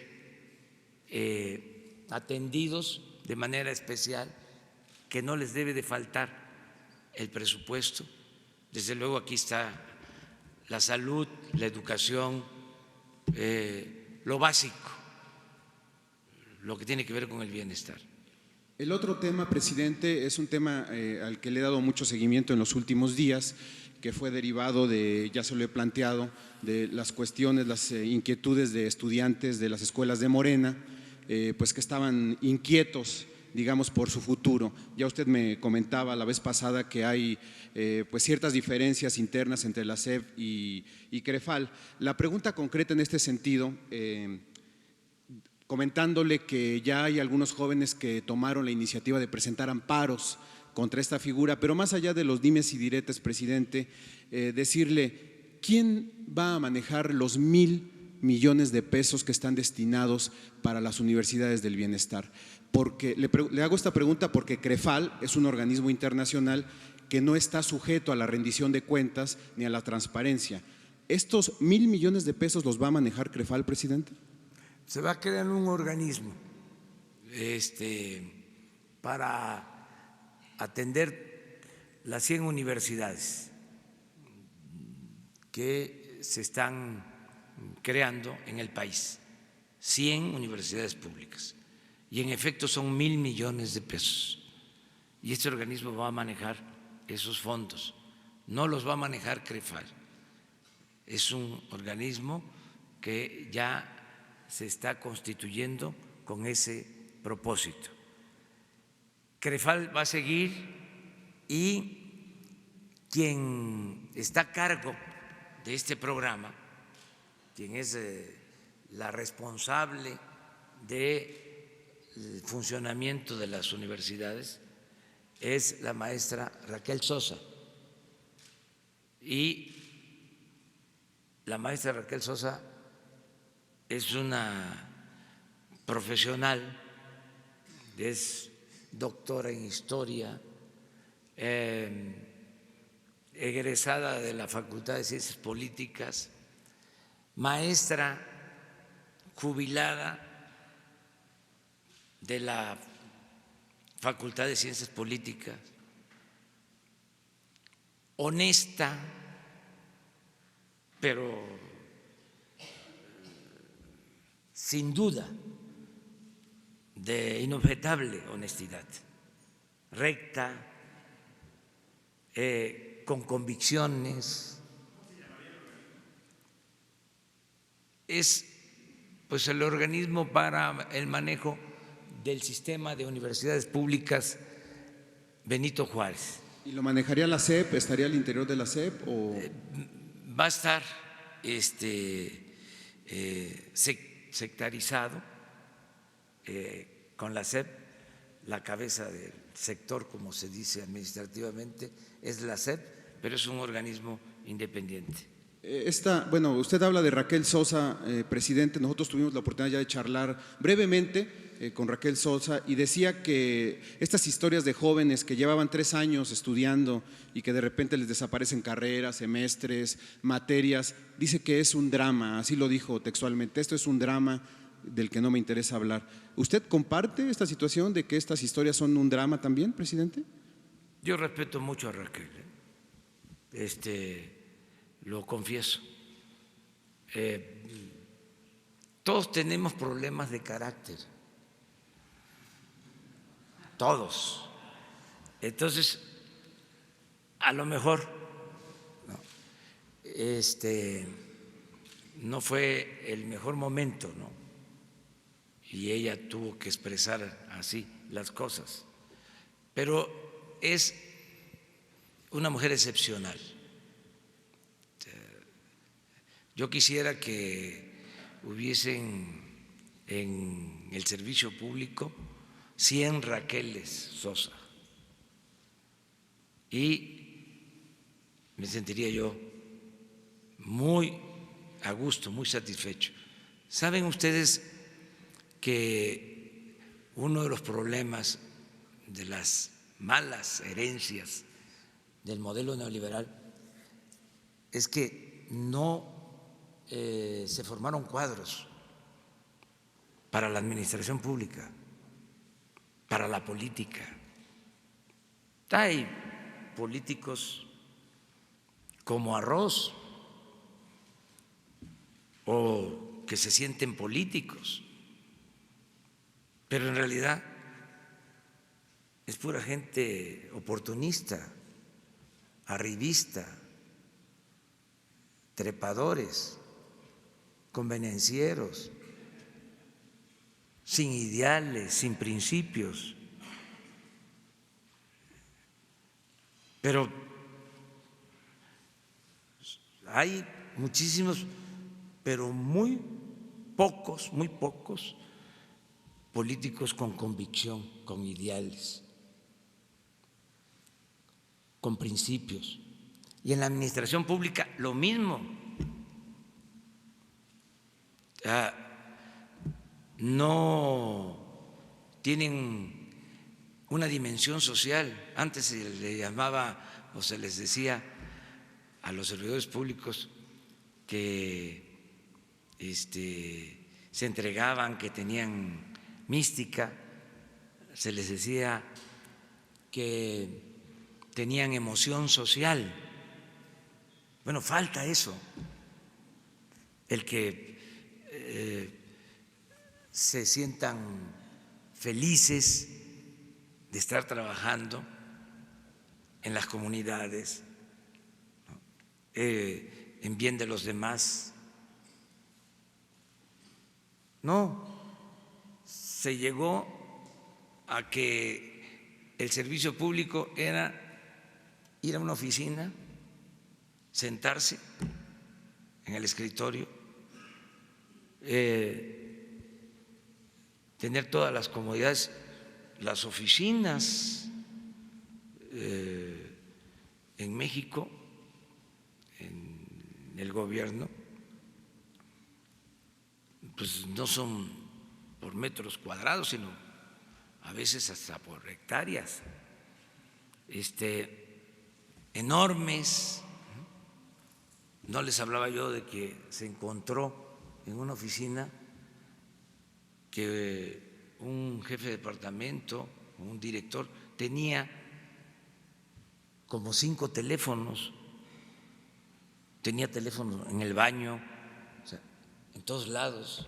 atendidos de manera especial, que no les debe de faltar el presupuesto. Desde luego aquí está la salud, la educación, lo básico, lo que tiene que ver con el bienestar. El otro tema, presidente, es un tema al que le he dado mucho seguimiento en los últimos días, que fue derivado de, ya se lo he planteado, de las cuestiones, las inquietudes de estudiantes de las escuelas de Morena, pues que estaban inquietos, digamos, por su futuro. Ya usted me comentaba la vez pasada que hay pues ciertas diferencias internas entre la SEP y CREFAL. La pregunta concreta en este sentido, comentándole que ya hay algunos jóvenes que tomaron la iniciativa de presentar amparos contra esta figura, pero más allá de los dimes y diretes, presidente, decirle, ¿quién va a manejar los 1,000 millones de pesos que están destinados para las universidades del bienestar? Porque le hago esta pregunta porque CREFAL es un organismo internacional que no está sujeto a la rendición de cuentas ni a la transparencia. ¿Estos 1,000 millones de pesos los va a manejar CREFAL, presidente? Se va a crear un organismo para atender las 100 universidades que se están creando en el país, 100 universidades públicas. Y en efecto son 1,000 millones de pesos. Y este organismo va a manejar esos fondos, no los va a manejar CREFAL. Es un organismo que ya se está constituyendo con ese propósito. CREFAL va a seguir y quien está a cargo de este programa, quien es la responsable del funcionamiento de las universidades, es la maestra Raquel Sosa. Y la maestra Raquel Sosa es una profesional, es doctora en historia, egresada de la Facultad de Ciencias Políticas, maestra jubilada de la Facultad de Ciencias Políticas, honesta, pero sin duda de inobjetable honestidad, recta, con convicciones. Es pues el organismo para el manejo del sistema de universidades públicas Benito Juárez. ¿Y lo manejaría la SEP? ¿Estaría al interior de la SEP? O... Va a estar sectarizado con la SEP. La cabeza del sector, como se dice administrativamente, es la SEP, pero es un organismo independiente. Bueno, usted habla de Raquel Sosa, presidente. Nosotros tuvimos la oportunidad ya de charlar brevemente con Raquel Sosa y decía que estas historias de jóvenes que llevaban 3 años estudiando y que de repente les desaparecen carreras, semestres, materias, dice que es un drama, así lo dijo textualmente, esto es un drama del que no me interesa hablar. ¿Usted comparte esta situación de que estas historias son un drama también, presidente? Yo respeto mucho a Raquel, lo confieso. Todos tenemos problemas de carácter, todos. Entonces, a lo mejor no fue el mejor momento, ¿no? Y ella tuvo que expresar así las cosas, pero es una mujer excepcional. Yo quisiera que hubiesen en el servicio público 100 Raqueles Sosa y me sentiría yo muy a gusto, muy satisfecho. ¿Saben ustedes que uno de los problemas de las malas herencias del modelo neoliberal es que no se formaron cuadros para la administración pública, para la política? Hay políticos como arroz o que se sienten políticos, pero en realidad es pura gente oportunista, arribista, trepadores, convenencieros, sin ideales, sin principios. Pero hay muchísimos, pero muy pocos políticos con convicción, con ideales, con principios. Y en la administración pública lo mismo. No tienen una dimensión social. Antes se le llamaba o se les decía a los servidores públicos que se entregaban, que tenían mística, se les decía que tenían emoción social. Bueno, falta eso, el que se sientan felices de estar trabajando en las comunidades, en bien de los demás. No, se llegó a que el servicio público era ir a una oficina, sentarse en el escritorio, tener todas las comodidades, las oficinas en México, en el gobierno, pues no son por metros cuadrados, sino a veces hasta por hectáreas, enormes. No les hablaba yo de que se encontró en una oficina que un jefe de departamento, un director, tenía como 5 teléfonos, tenía teléfonos en el baño, o sea, en todos lados,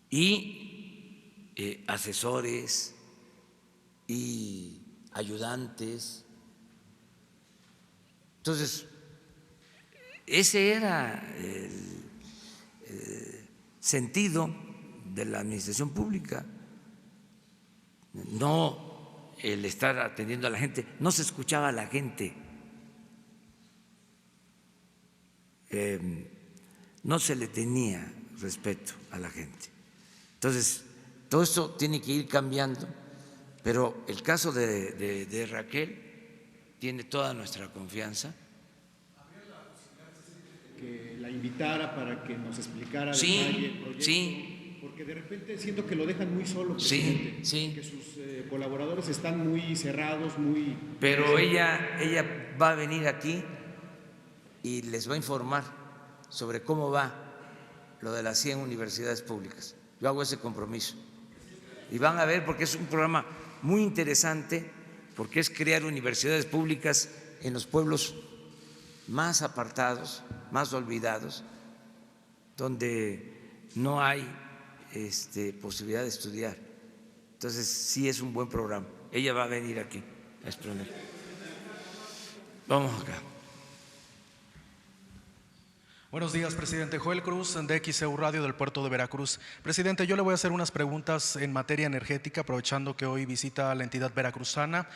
y asesores y ayudantes. Entonces, ese era el sentido de la administración pública, no el estar atendiendo a la gente. No se escuchaba a la gente, no se le tenía respeto a la gente. Entonces, todo esto tiene que ir cambiando, pero el caso de Raquel tiene toda nuestra confianza. Que la invitara para que nos explicara a Sí, detalle el proyecto, sí. porque de repente siento que lo dejan muy solo, Sí, presidente, sí. que sus colaboradores están muy cerrados, muy… Pero ella va a venir aquí y les va a informar sobre cómo va lo de las 100 universidades públicas. Yo hago ese compromiso. Y van a ver, porque es un programa muy interesante, porque es crear universidades públicas en los pueblos más apartados, más olvidados, donde no hay posibilidad de estudiar. Entonces, sí es un buen programa. Ella va a venir aquí a exponer. Vamos acá. Buenos días, presidente. Joel Cruz, de XEU Radio del puerto de Veracruz. Presidente, yo le voy a hacer unas preguntas en materia energética, aprovechando que hoy visita la entidad veracruzana.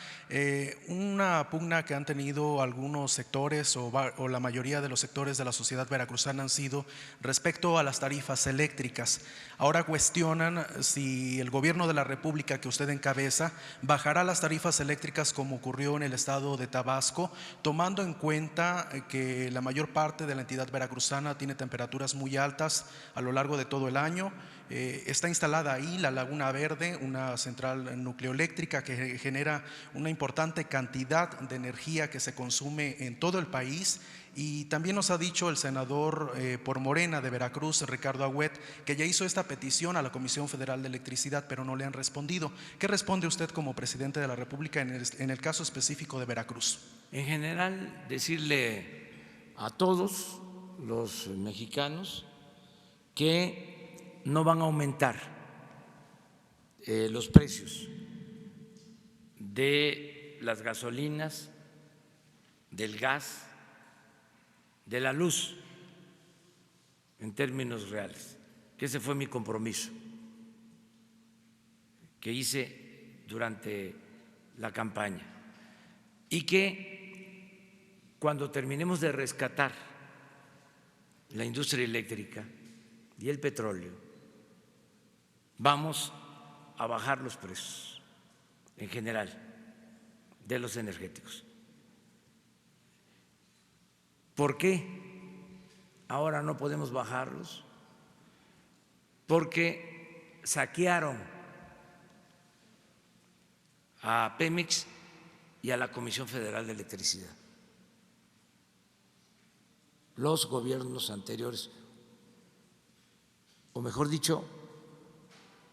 Una pugna que han tenido algunos sectores o la mayoría de los sectores de la sociedad veracruzana han sido respecto a las tarifas eléctricas. Ahora cuestionan si el gobierno de la República que usted encabeza bajará las tarifas eléctricas como ocurrió en el estado de Tabasco, tomando en cuenta que la mayor parte de la entidad veracruzana tiene temperaturas muy altas a lo largo de todo el año. Está instalada ahí la Laguna Verde, una central nucleoeléctrica que genera una importante cantidad de energía que se consume en todo el país. Y también nos ha dicho el senador por Morena de Veracruz, Ricardo Agüet, que ya hizo esta petición a la Comisión Federal de Electricidad, pero no le han respondido. ¿Qué responde usted como presidente de la República en el caso específico de Veracruz? En general, decirle a todos los mexicanos que no van a aumentar los precios de las gasolinas, del gas, de la luz en términos reales, que ese fue mi compromiso que hice durante la campaña, y que cuando terminemos de rescatar la industria eléctrica y el petróleo, vamos a bajar los precios en general de los energéticos. ¿Por qué ahora no podemos bajarlos? Porque saquearon a Pemex y a la Comisión Federal de Electricidad los gobiernos anteriores, o mejor dicho,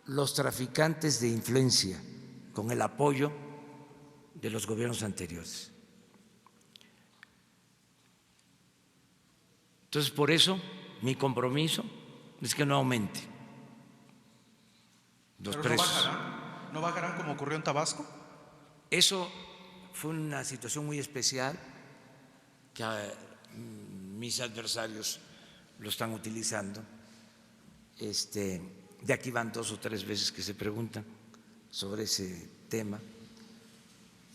los traficantes de influencia con el apoyo de los gobiernos anteriores. Entonces, por eso mi compromiso es que no aumente los precios. ¿No bajarán como ocurrió en Tabasco? Eso fue una situación muy especial que mis adversarios lo están utilizando. De aquí van 2 o 3 veces que se preguntan sobre ese tema.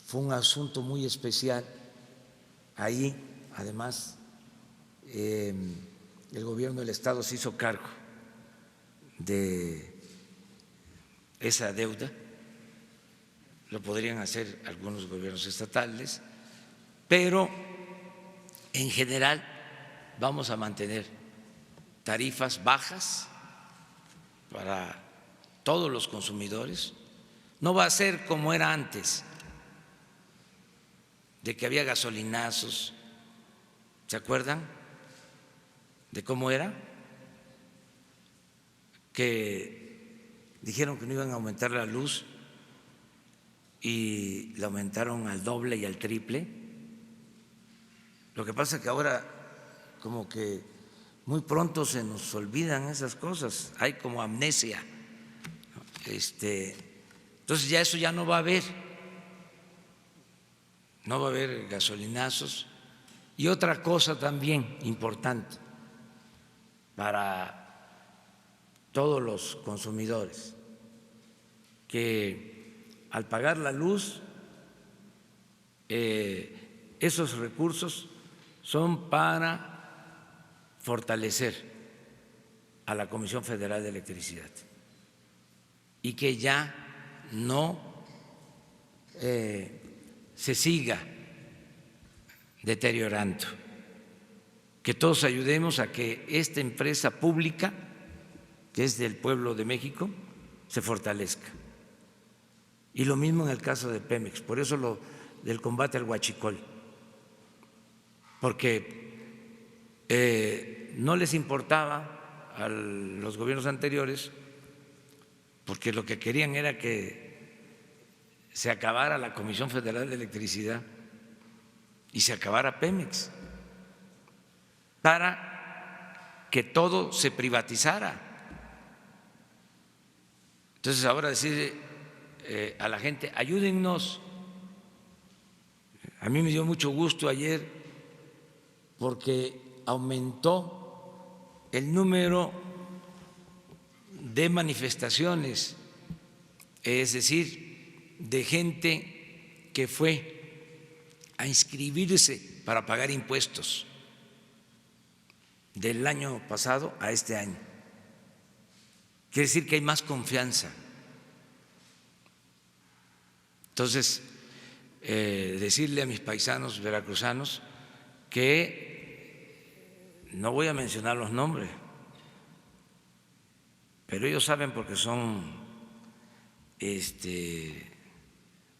Fue un asunto muy especial. Ahí, además, el gobierno del Estado se hizo cargo de esa deuda, lo podrían hacer algunos gobiernos estatales, pero en general vamos a mantener tarifas bajas para todos los consumidores. No va a ser como era antes, de que había gasolinazos. ¿Se acuerdan de cómo era? Que dijeron que no iban a aumentar la luz y la aumentaron al doble y al triple. Lo que pasa es que ahora como que muy pronto se nos olvidan esas cosas, hay como amnesia. Entonces ya eso ya no va a haber, no va a haber gasolinazos. Y otra cosa también importante para todos los consumidores, que al pagar la luz, esos recursos son para fortalecer a la Comisión Federal de Electricidad y que ya no se siga deteriorando, que todos ayudemos a que esta empresa pública, que es del pueblo de México, se fortalezca. Y lo mismo en el caso de Pemex, por eso lo del combate al huachicol, porque no les importaba a los gobiernos anteriores, porque lo que querían era que se acabara la Comisión Federal de Electricidad y se acabara Pemex, para que todo se privatizara. Entonces ahora decir a la gente, ayúdennos. A mí me dio mucho gusto ayer porque aumentó el número de manifestaciones, es decir, de gente que fue a inscribirse para pagar impuestos del año pasado a este año. Quiere decir que hay más confianza. Entonces, decirle a mis paisanos veracruzanos que no voy a mencionar los nombres, pero ellos saben porque son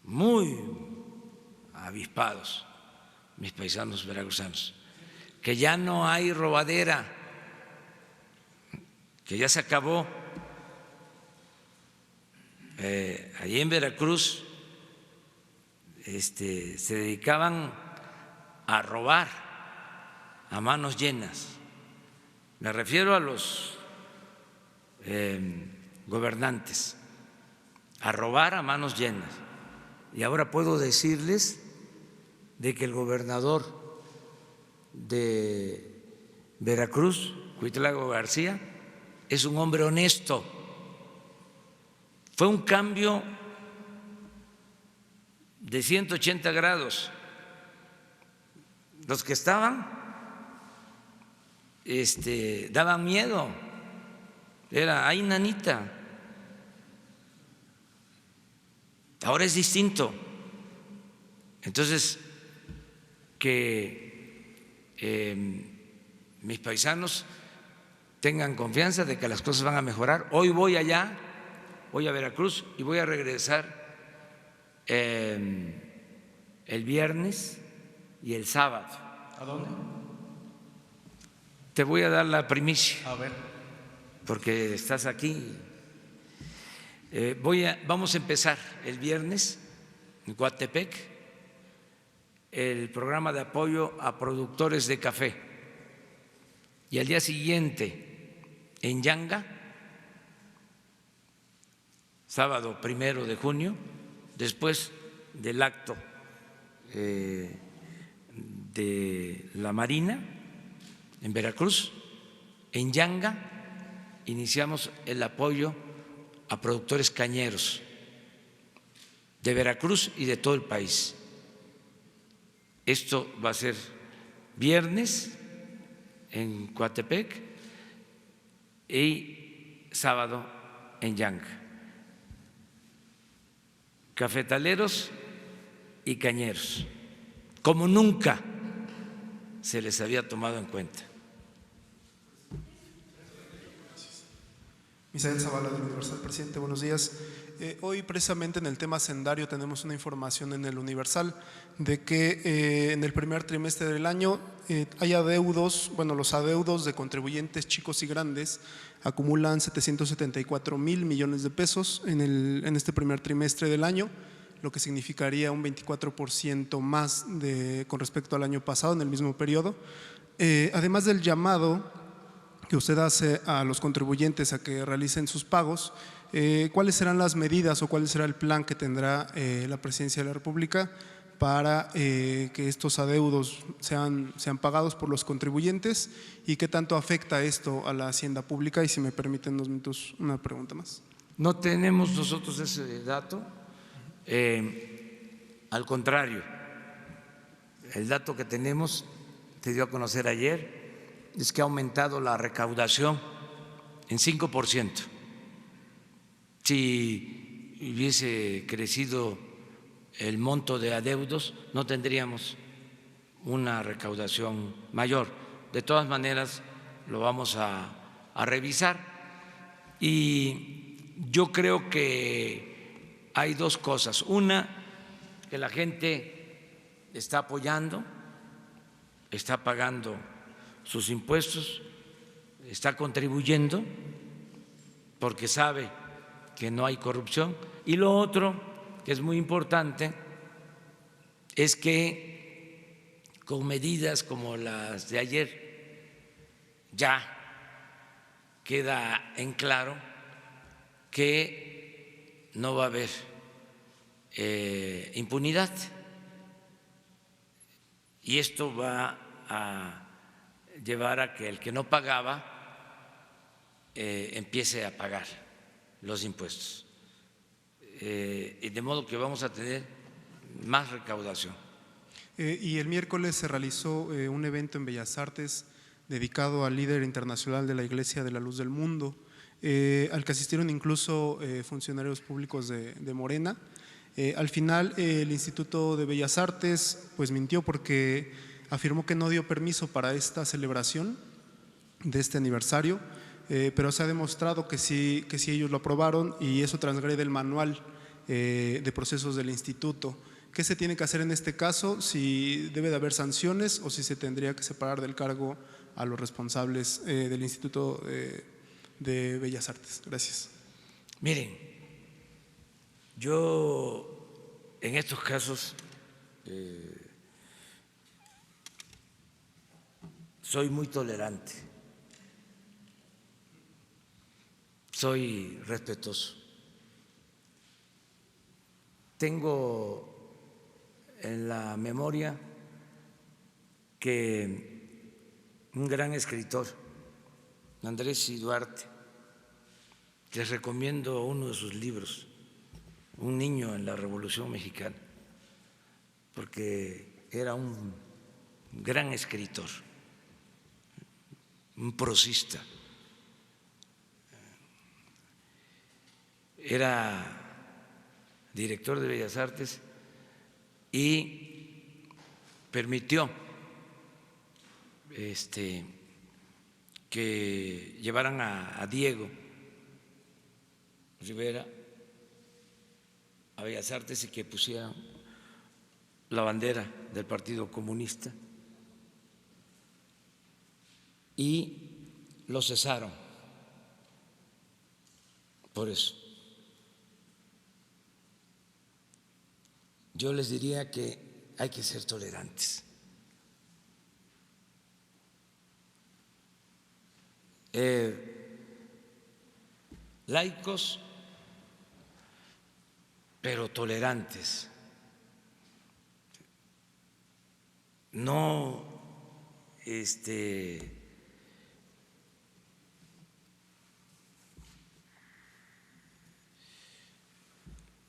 muy avispados, mis paisanos veracruzanos, que ya no hay robadera, que ya se acabó. Allí en Veracruz se dedicaban a robar a manos llenas. Me refiero a los gobernantes, a robar a manos llenas. Y ahora puedo decirles de que el gobernador de Veracruz, Cuitlagua García, es un hombre honesto. Fue un cambio de 180 grados. Los que estaban daban miedo. Era, ay, nanita. Ahora es distinto. Entonces, que mis paisanos tengan confianza de que las cosas van a mejorar. Hoy voy allá, voy a Veracruz y voy a regresar el viernes y el sábado. ¿A dónde? Te voy a dar la primicia. A ver. Porque estás aquí. Vamos a empezar el viernes en Coatepec el programa de apoyo a productores de café y al día siguiente en Yanga, sábado 1 de junio, después del acto de la Marina en Veracruz, en Yanga iniciamos el apoyo a productores cañeros de Veracruz y de todo el país. Esto va a ser viernes en Coatepec y sábado en Yanga. cafetaleros y cañeros, como nunca se les había tomado en cuenta. Misael Zavala, del Universal. Presidente, buenos días. Hoy precisamente en el tema hacendario tenemos una información en el Universal de que en el primer trimestre del año hay adeudos, bueno, los adeudos de contribuyentes chicos y grandes acumulan 774,000 millones de pesos en este primer trimestre del año, lo que significaría un 24% más con respecto al año pasado en el mismo periodo. Además del llamado que usted hace a los contribuyentes a que realicen sus pagos, ¿cuáles serán las medidas o cuál será el plan que tendrá la Presidencia de la República para que estos adeudos sean pagados por los contribuyentes y qué tanto afecta esto a la hacienda pública? Y si me permiten 2 minutos, una pregunta más. No tenemos nosotros ese dato, al contrario, el dato que tenemos, se dio a conocer ayer, es que ha aumentado la recaudación en 5%. Si hubiese crecido el monto de adeudos, no tendríamos una recaudación mayor. De todas maneras, lo vamos a revisar. Y yo creo que hay dos cosas. Una, que la gente está apoyando, está pagando sus impuestos, está contribuyendo porque sabe que no hay corrupción. Y lo otro, que es muy importante, es que con medidas como las de ayer ya queda en claro que no va a haber impunidad, y esto va a llevar a que el que no pagaba empiece a pagar los impuestos, y de modo que vamos a tener más recaudación. Y el miércoles se realizó un evento en Bellas Artes dedicado al líder internacional de la Iglesia de la Luz del Mundo, al que asistieron incluso funcionarios públicos de Morena. Al final el Instituto de Bellas Artes pues mintió porque afirmó que no dio permiso para esta celebración de este aniversario, pero se ha demostrado que sí ellos lo aprobaron, y eso transgrede el manual de procesos del instituto. ¿Qué se tiene que hacer en este caso? ¿Si debe de haber sanciones o si se tendría que separar del cargo a los responsables del Instituto de Bellas Artes? Gracias. Miren, yo en estos casos soy muy tolerante, soy respetuoso. Tengo en la memoria que un gran escritor, Andrés I. Duarte, les recomiendo uno de sus libros, Un niño en la Revolución Mexicana, porque era un gran escritor, un prosista. Era director de Bellas Artes y permitió que llevaran a Diego Rivera a Bellas Artes y que pusieran la bandera del Partido Comunista, y lo cesaron por eso. Yo les diría que hay que ser tolerantes. Laicos, pero tolerantes. No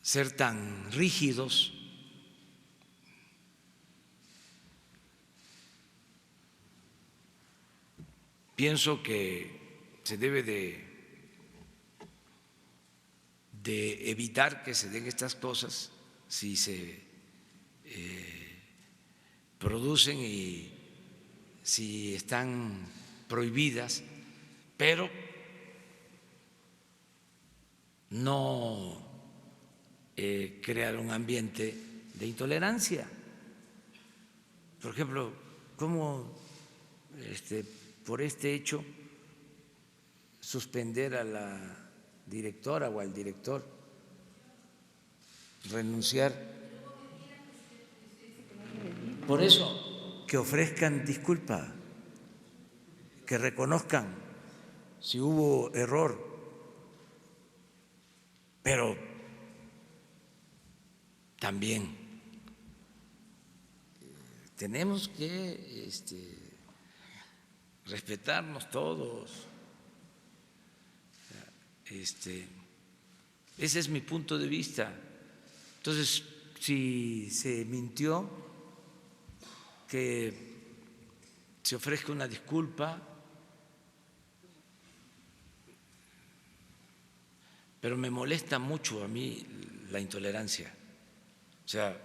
ser tan rígidos. Pienso que se debe de evitar que se den estas cosas si se producen y si están prohibidas, pero no crear un ambiente de intolerancia. Por ejemplo, ¿cómo por este hecho suspender a la directora o al director, renunciar? Por eso, que ofrezcan disculpa, que reconozcan si hubo error, pero también tenemos que respetarnos todos. Ese es mi punto de vista. Entonces, si se mintió, que se ofrezca una disculpa, pero me molesta mucho a mí la intolerancia. O sea,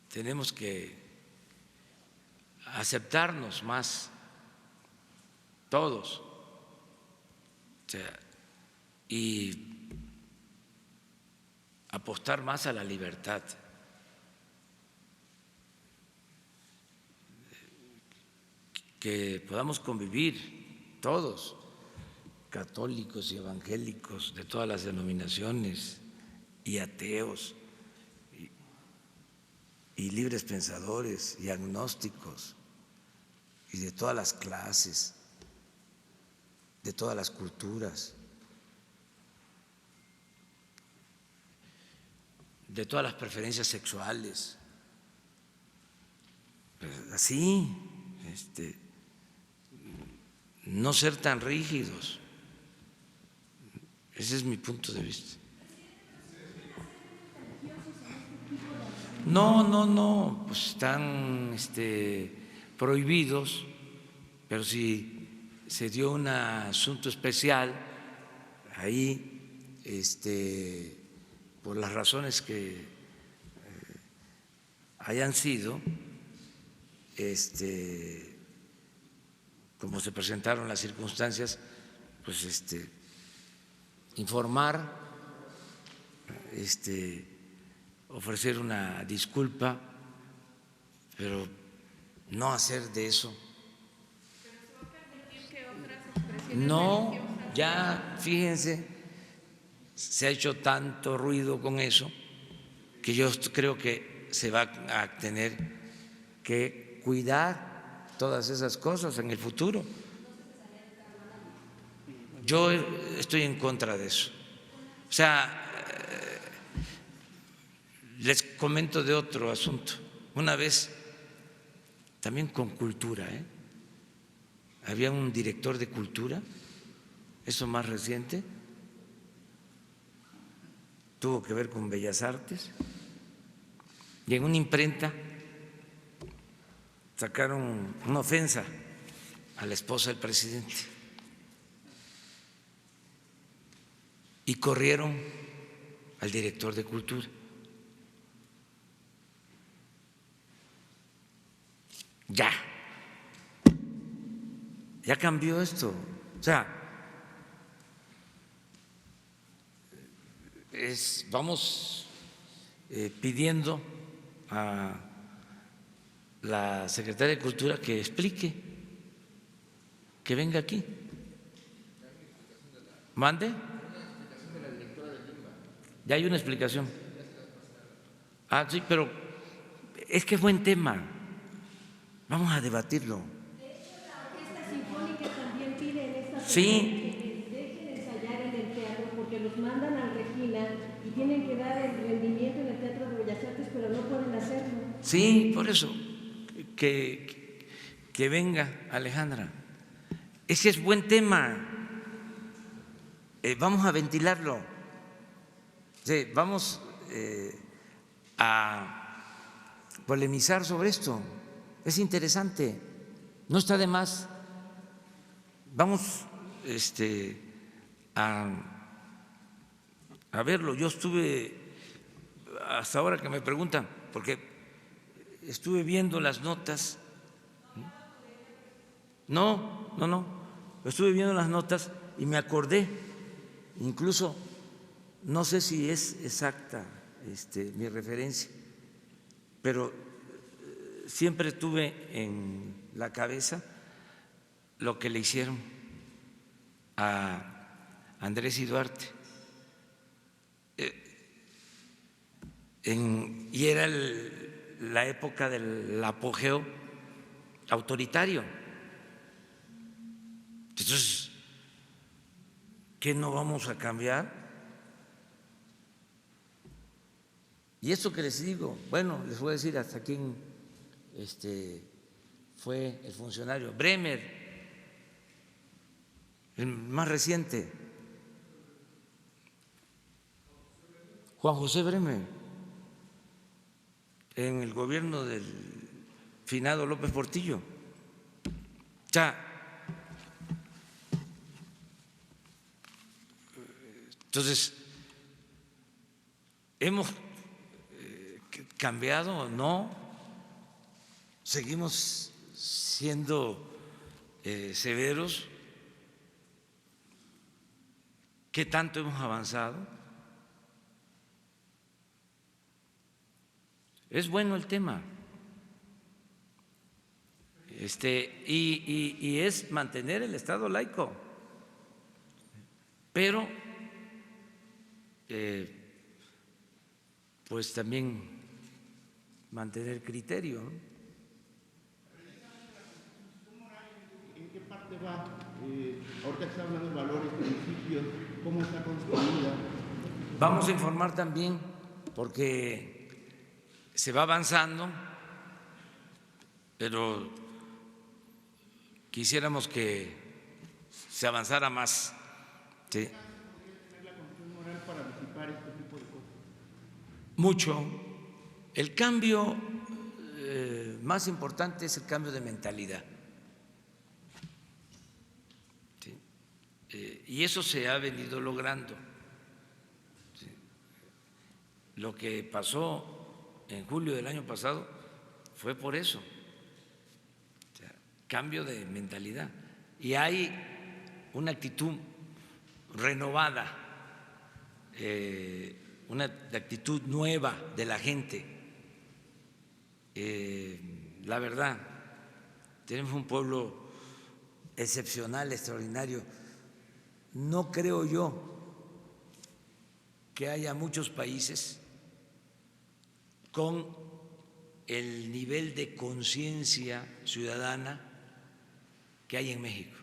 tenemos que aceptarnos más todos, o sea, y apostar más a la libertad. Que podamos convivir todos, católicos y evangélicos de todas las denominaciones, y ateos, y libres pensadores, y agnósticos, y de todas las clases, de todas las culturas, de todas las preferencias sexuales. Pero así, no ser tan rígidos. Ese es mi punto de vista. No, pues están prohibidos, pero si se dio un asunto especial ahí, por las razones que hayan sido, como se presentaron las circunstancias, pues informar, ofrecer una disculpa, pero no hacer de eso. No, ya fíjense, se ha hecho tanto ruido con eso que yo creo que se va a tener que cuidar todas esas cosas en el futuro. Yo estoy en contra de eso. O sea, les comento de otro asunto. Una vez, también con cultura, había un director de cultura, eso más reciente, tuvo que ver con Bellas Artes, y en una imprenta sacaron una ofensa a la esposa del presidente y corrieron al director de cultura. Ya cambió esto. O sea, vamos pidiendo a la secretaria de Cultura que explique, que venga aquí. ¿Mande? Ya hay una explicación. Sí, pero es que es buen tema. Vamos a debatirlo. Sí. Que dejen ensayar en el teatro porque los mandan al Regina y tienen que dar el rendimiento en el Teatro de Bellas Artes, pero no pueden hacerlo. Sí, por eso, que venga Alejandra. Ese es buen tema. Vamos a ventilarlo. Sí, vamos a polemizar sobre esto. Es interesante, no está de más. Vamos a a verlo. Yo estuve, hasta ahora que me preguntan, porque estuve viendo las notas. No, estuve viendo las notas y me acordé, incluso no sé si es exacta mi referencia, pero siempre tuve en la cabeza lo que le hicieron a Andrés y Duarte. Y era la época del apogeo autoritario. Entonces, ¿qué no vamos a cambiar? Y esto que les digo, bueno, les voy a decir hasta quién fue el funcionario. Bremer, el más reciente. Juan José Bremer, en el gobierno del finado López Portillo. O sea, entonces, ¿hemos cambiado o no? ¿Seguimos siendo severos? ¿Qué tanto hemos avanzado? Es bueno el tema. Y es mantener el Estado laico, pero pues también mantener criterio, ¿no? ¿En qué parte va? Ahorita que está hablando de valores, principios, ¿cómo está construida? Vamos a informar también, porque se va avanzando, pero quisiéramos que se avanzara más. ¿Sí? Mucho. El cambio más importante es el cambio de mentalidad. ¿Sí? Y eso se ha venido logrando. ¿Sí? Lo que pasó en julio del año pasado fue por eso. O sea, cambio de mentalidad. Y hay una actitud renovada, una actitud nueva de la gente. La verdad, tenemos un pueblo excepcional, extraordinario. No creo yo que haya muchos países con el nivel de conciencia ciudadana que hay en México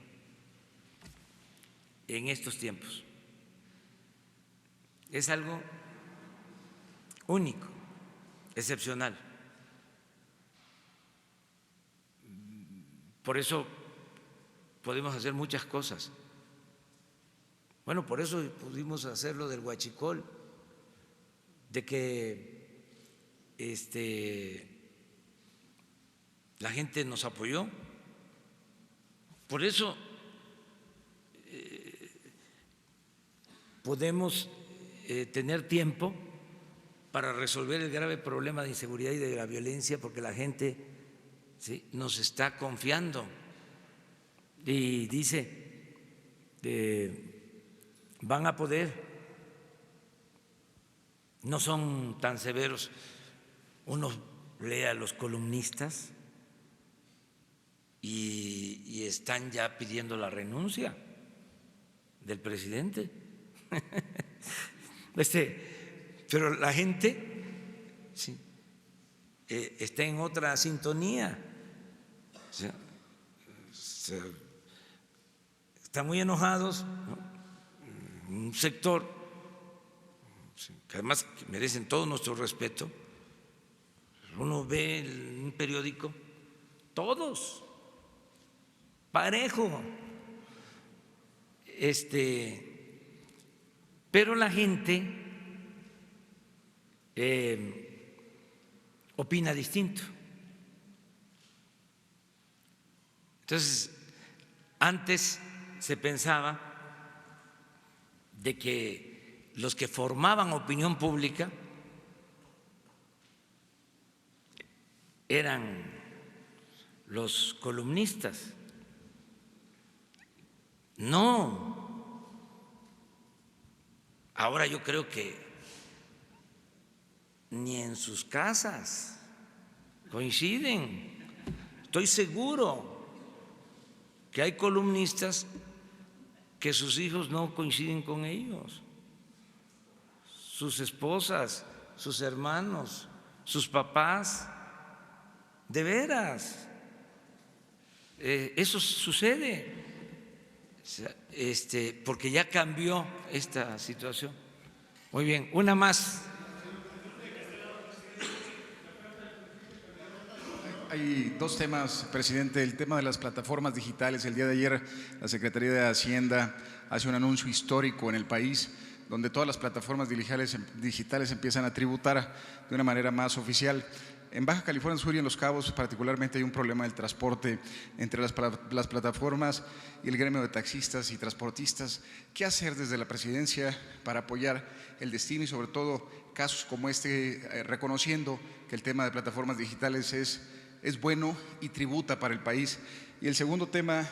en estos tiempos. Es algo único, excepcional. Por eso podemos hacer muchas cosas. Bueno, por eso pudimos hacer lo del huachicol, de que la gente nos apoyó. Por eso podemos tener tiempo para resolver el grave problema de inseguridad y de la violencia, porque la gente, ¿sí?, nos está confiando y dice van a poder, no son tan severos. Uno lee a los columnistas y están ya pidiendo la renuncia del presidente. Pero la gente, sí, está en otra sintonía. O sea, están muy enojados, ¿no? Un sector, sí, que además merecen todo nuestro respeto. Uno ve en un periódico, todos, parejo. Pero la gente opina distinto. Entonces, antes se pensaba de que los que formaban opinión pública eran los columnistas. No. Ahora yo creo que ni en sus casas coinciden. Estoy seguro que hay columnistas que sus hijos no coinciden con ellos, sus esposas, sus hermanos, sus papás. De veras, eso sucede, porque ya cambió esta situación. Muy bien, una más. Hay dos temas, presidente. El tema de las plataformas digitales. El día de ayer la Secretaría de Hacienda hace un anuncio histórico en el país donde todas las plataformas digitales empiezan a tributar de una manera más oficial. En Baja California Sur y en Los Cabos particularmente hay un problema del transporte entre las plataformas y el gremio de taxistas y transportistas. ¿Qué hacer desde la presidencia para apoyar el destino y sobre todo casos como este, reconociendo que el tema de plataformas digitales es bueno y tributa para el país? Y el segundo tema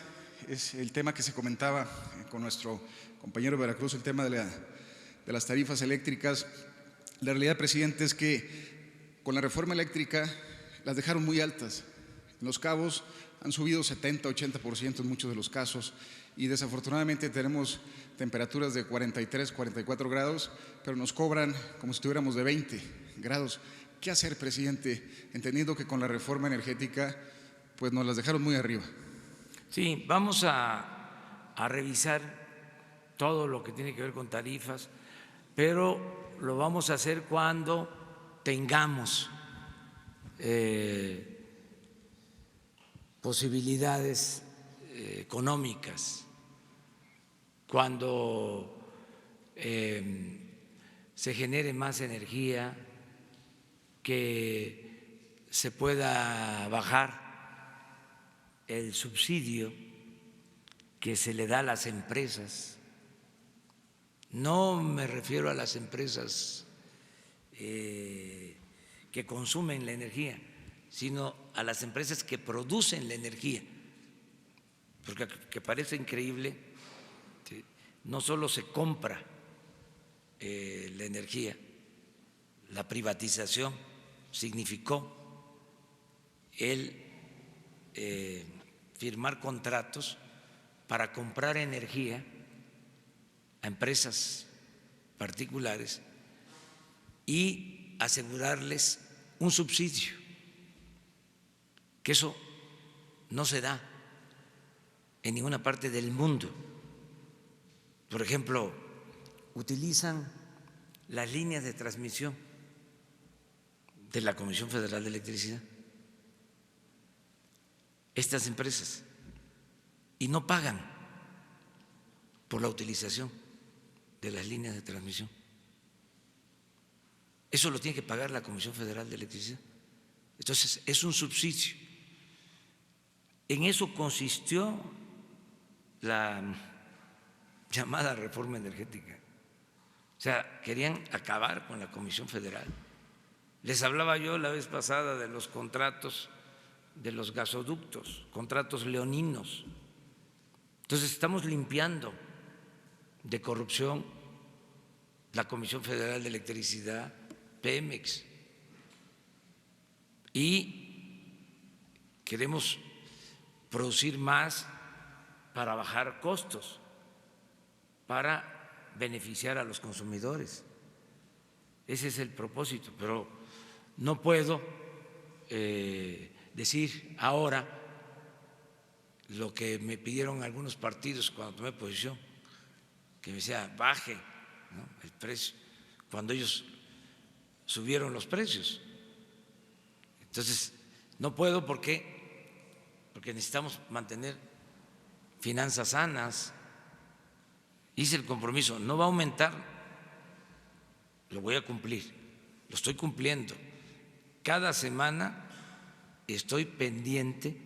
es el tema que se comentaba con nuestro compañero de Veracruz, el tema de las tarifas eléctricas. La realidad, presidente, es que con la reforma eléctrica las dejaron muy altas. En Los Cabos han subido 70, 80% en muchos de los casos y desafortunadamente tenemos temperaturas de 43, 44 grados, pero nos cobran como si estuviéramos de 20 grados. ¿Qué hacer, presidente, entendiendo que con la reforma energética pues nos las dejaron muy arriba? Sí, vamos a revisar todo lo que tiene que ver con tarifas, pero lo vamos a hacer cuando tengamos posibilidades económicas, cuando se genere más energía, que se pueda bajar el subsidio que se le da a las empresas. No me refiero a las empresas que consumen la energía, sino a las empresas que producen la energía, porque que parece increíble, no solo se compra la energía, la privatización significó el firmar contratos para comprar energía a empresas particulares y asegurarles un subsidio, que eso no se da en ninguna parte del mundo. Por ejemplo, utilizan las líneas de transmisión de la Comisión Federal de Electricidad, estas empresas, y no pagan por la utilización de las líneas de transmisión. Eso lo tiene que pagar la Comisión Federal de Electricidad. Entonces, es un subsidio. En eso consistió la llamada reforma energética. O sea, querían acabar con la Comisión Federal. Les hablaba yo la vez pasada de los contratos de los gasoductos, contratos leoninos. Entonces, estamos limpiando de corrupción la Comisión Federal de Electricidad, Pemex, y queremos producir más para bajar costos, para beneficiar a los consumidores. Ese es el propósito, pero no puedo decir ahora lo que me pidieron algunos partidos cuando tomé posición, que me decía baje, ¿no?, el precio, cuando ellos subieron los precios. Entonces, no puedo porque necesitamos mantener finanzas sanas. Hice el compromiso, no va a aumentar, lo voy a cumplir, lo estoy cumpliendo. Cada semana estoy pendiente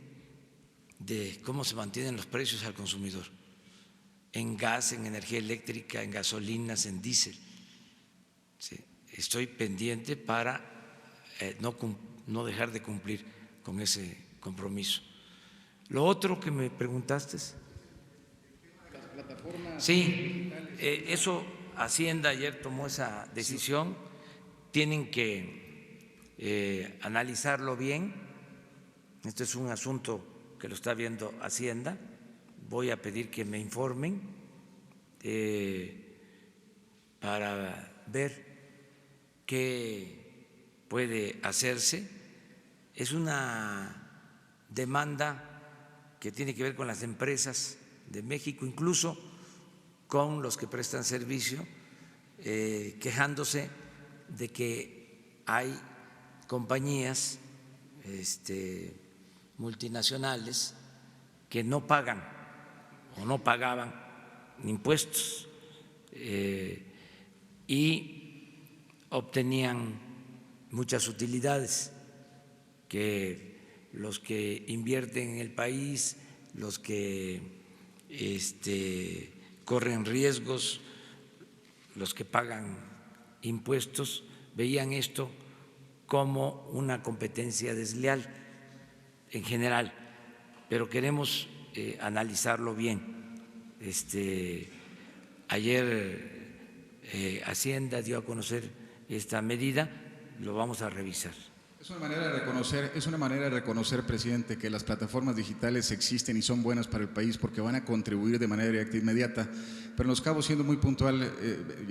de cómo se mantienen los precios al consumidor, en gas, en energía eléctrica, en gasolinas, en diésel. ¿sí? Estoy pendiente para no dejar de cumplir con ese compromiso. Lo otro que me preguntaste. Sí, eso Hacienda ayer tomó esa decisión. Tienen que analizarlo bien. Este es un asunto que lo está viendo Hacienda. Voy a pedir que me informen para ver qué puede hacerse. Es una demanda que tiene que ver con las empresas de México, incluso con los que prestan servicio, quejándose de que hay compañías multinacionales que no pagan o no pagaban impuestos y obtenían muchas utilidades que los que invierten en el país, los que corren riesgos, los que pagan impuestos, veían esto como una competencia desleal en general, pero queremos analizarlo bien. Ayer Hacienda dio a conocer esta medida, lo vamos a revisar. Es una manera de reconocer, presidente, que las plataformas digitales existen y son buenas para el país porque van a contribuir de manera directa e inmediata. Pero en Los Cabos, siendo muy puntual,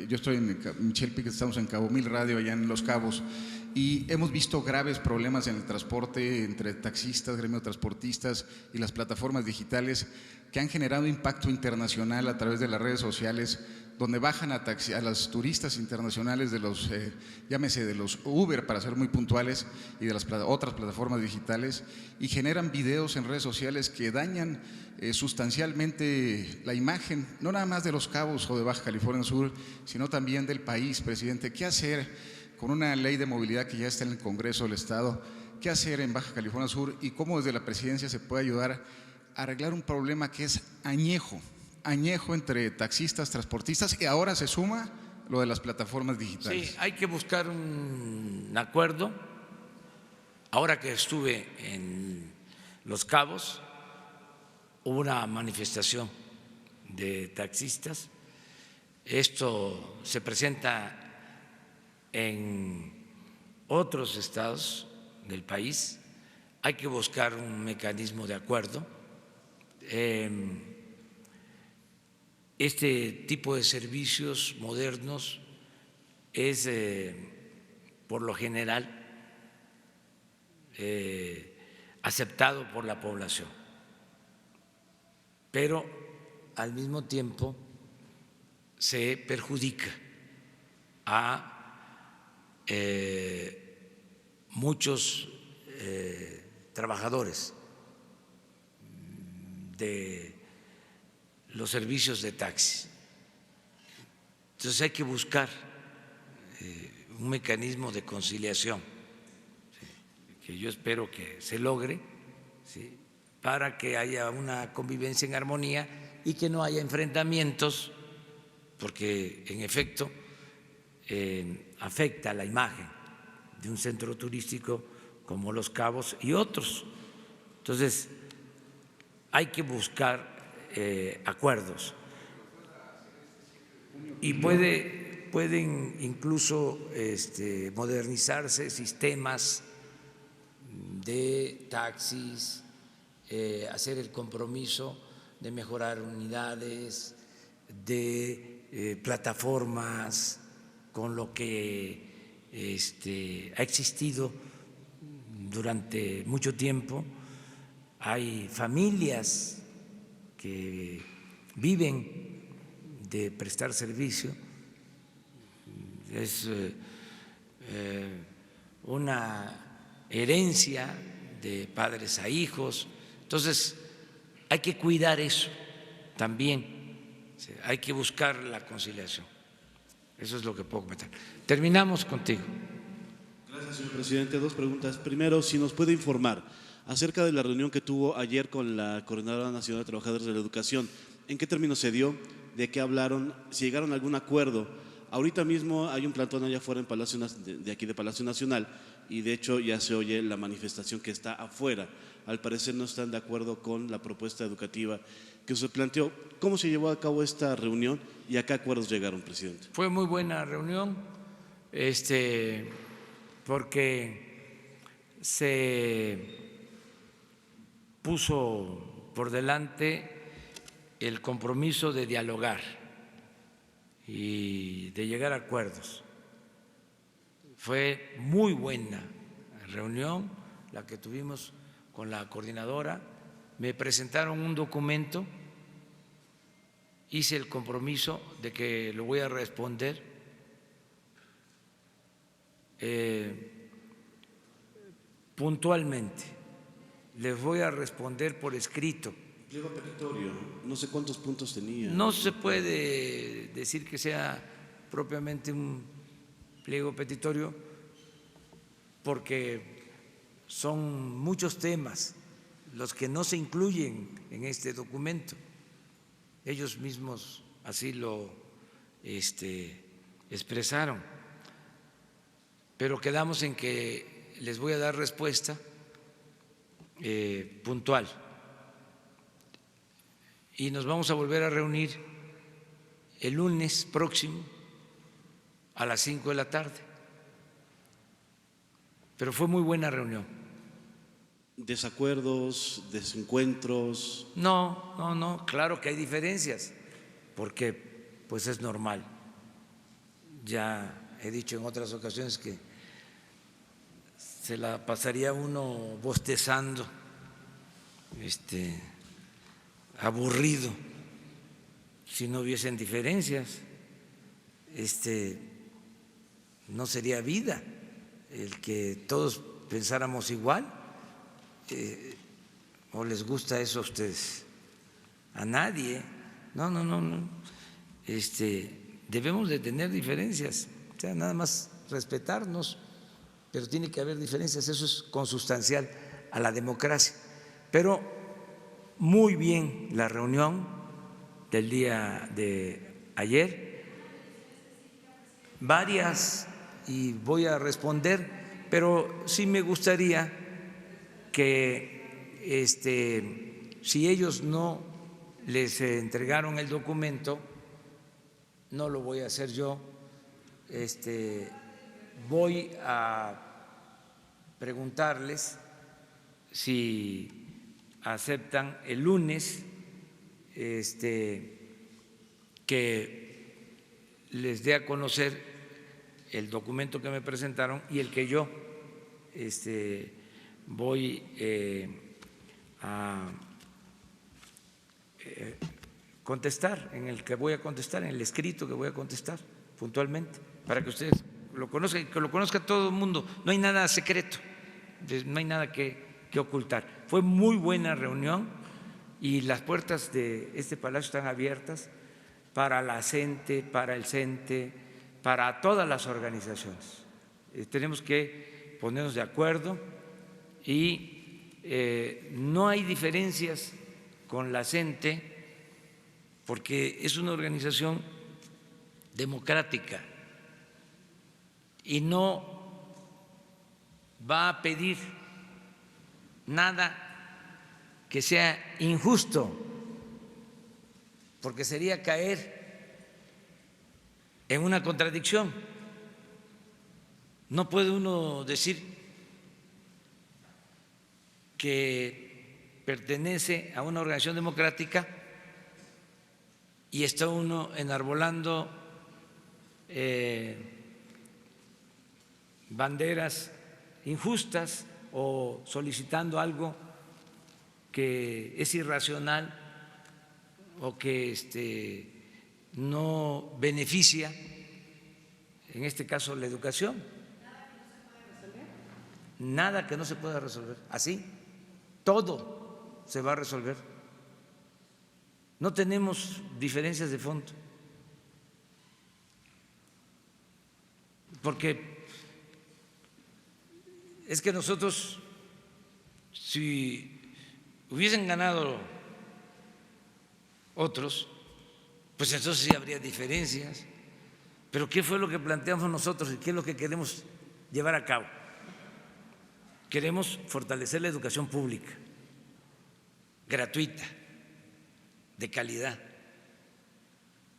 yo estoy en Michelle Piquet, estamos en Cabo Mil Radio, allá en Los Cabos, y hemos visto graves problemas en el transporte entre taxistas, gremio de transportistas y las plataformas digitales que han generado impacto internacional a través de las redes sociales, donde bajan a las turistas internacionales de los, llámese de los Uber, para ser muy puntuales, y de las otras plataformas digitales, y generan videos en redes sociales que dañan sustancialmente la imagen, no nada más de Los Cabos o de Baja California Sur, sino también del país, presidente. ¿Qué hacer con una ley de movilidad que ya está en el Congreso del Estado? ¿Qué hacer en Baja California Sur? ¿Y cómo desde la presidencia se puede ayudar a arreglar un problema que es añejo entre taxistas, transportistas, y ahora se suma lo de las plataformas digitales? Sí, hay que buscar un acuerdo. Ahora que estuve en Los Cabos, hubo una manifestación de taxistas. Esto se presenta en otros estados del país. Hay que buscar un mecanismo de acuerdo. Este tipo de servicios modernos es, por lo general, aceptado por la población, pero al mismo tiempo se perjudica a muchos trabajadores de los servicios de taxi. Entonces hay que buscar un mecanismo de conciliación, que yo espero que se logre, para que haya una convivencia en armonía y que no haya enfrentamientos, porque en efecto afecta la imagen de un centro turístico como Los Cabos y otros. Entonces hay que buscar acuerdos y pueden incluso modernizarse sistemas de taxis, hacer el compromiso de mejorar unidades, de plataformas, con lo que ha existido durante mucho tiempo. Hay familias que viven de prestar servicio, es una herencia de padres a hijos. Entonces hay que cuidar eso también, hay que buscar la conciliación. Eso es lo que puedo comentar. Terminamos contigo. Gracias, señor presidente. Dos preguntas. Primero, si nos puede informar acerca de la reunión que tuvo ayer con la Coordinadora Nacional de Trabajadores de la Educación. ¿En qué términos se dio? ¿De qué hablaron? ¿Si llegaron a algún acuerdo Ahorita mismo hay un plantón allá afuera en Palacio, de aquí de Palacio Nacional, y de hecho ya se oye la manifestación que está afuera. Al parecer no están de acuerdo con la propuesta educativa que se planteó. ¿Cómo se llevó a cabo esta reunión y a qué acuerdos llegaron, presidente? Fue muy buena reunión, porque se puso por delante el compromiso de dialogar y de llegar a acuerdos. Fue muy buena reunión la que tuvimos con la coordinadora. Me presentaron un documento, hice el compromiso de que lo voy a responder puntualmente. Les voy a responder por escrito. Pliego petitorio, no sé cuántos puntos tenía. No se puede decir que sea propiamente un pliego petitorio porque son muchos temas los que no se incluyen en este documento. Ellos mismos así lo expresaron, pero quedamos en que les voy a dar respuesta puntual. Y nos vamos a volver a reunir el lunes próximo a las 5 de la tarde. Pero fue muy buena reunión. ¿Desacuerdos, desencuentros? No, claro que hay diferencias, porque pues es normal. Ya he dicho en otras ocasiones que se la pasaría uno bostezando, aburrido si no hubiesen diferencias. No sería vida el que todos pensáramos igual. ¿O les gusta eso a ustedes? A nadie. No. Debemos de tener diferencias, o sea, nada más respetarnos, pero tiene que haber diferencias. Eso es consustancial a la democracia. Pero muy bien la reunión del día de ayer, varias, y voy a responder, pero sí me gustaría que si ellos no les entregaron el documento, no lo voy a hacer yo, voy a preguntarles si aceptan el lunes que les dé a conocer el documento que me presentaron y el que yo voy a contestar, en el que voy a contestar, en el escrito que voy a contestar puntualmente, para que ustedes lo conozcan, que lo conozca todo el mundo. No hay nada secreto, no hay nada que ocultar. Fue muy buena reunión y las puertas de este palacio están abiertas para la CENTE, para el CENTE, para todas las organizaciones. Tenemos que ponernos de acuerdo y no hay diferencias con la CENTE porque es una organización democrática y no va a pedir nada que sea injusto, porque sería caer en una contradicción. No puede uno decir que pertenece a una organización democrática y está uno enarbolando banderas injustas o solicitando algo que es irracional o que no beneficia, en este caso la educación. Nada que no se pueda resolver. Así, todo se va a resolver. No tenemos diferencias de fondo, porque es que nosotros, si hubiesen ganado otros, pues entonces sí habría diferencias, Pero ¿qué fue lo que planteamos nosotros y qué es lo que queremos llevar a cabo? Queremos fortalecer la educación pública, gratuita, de calidad,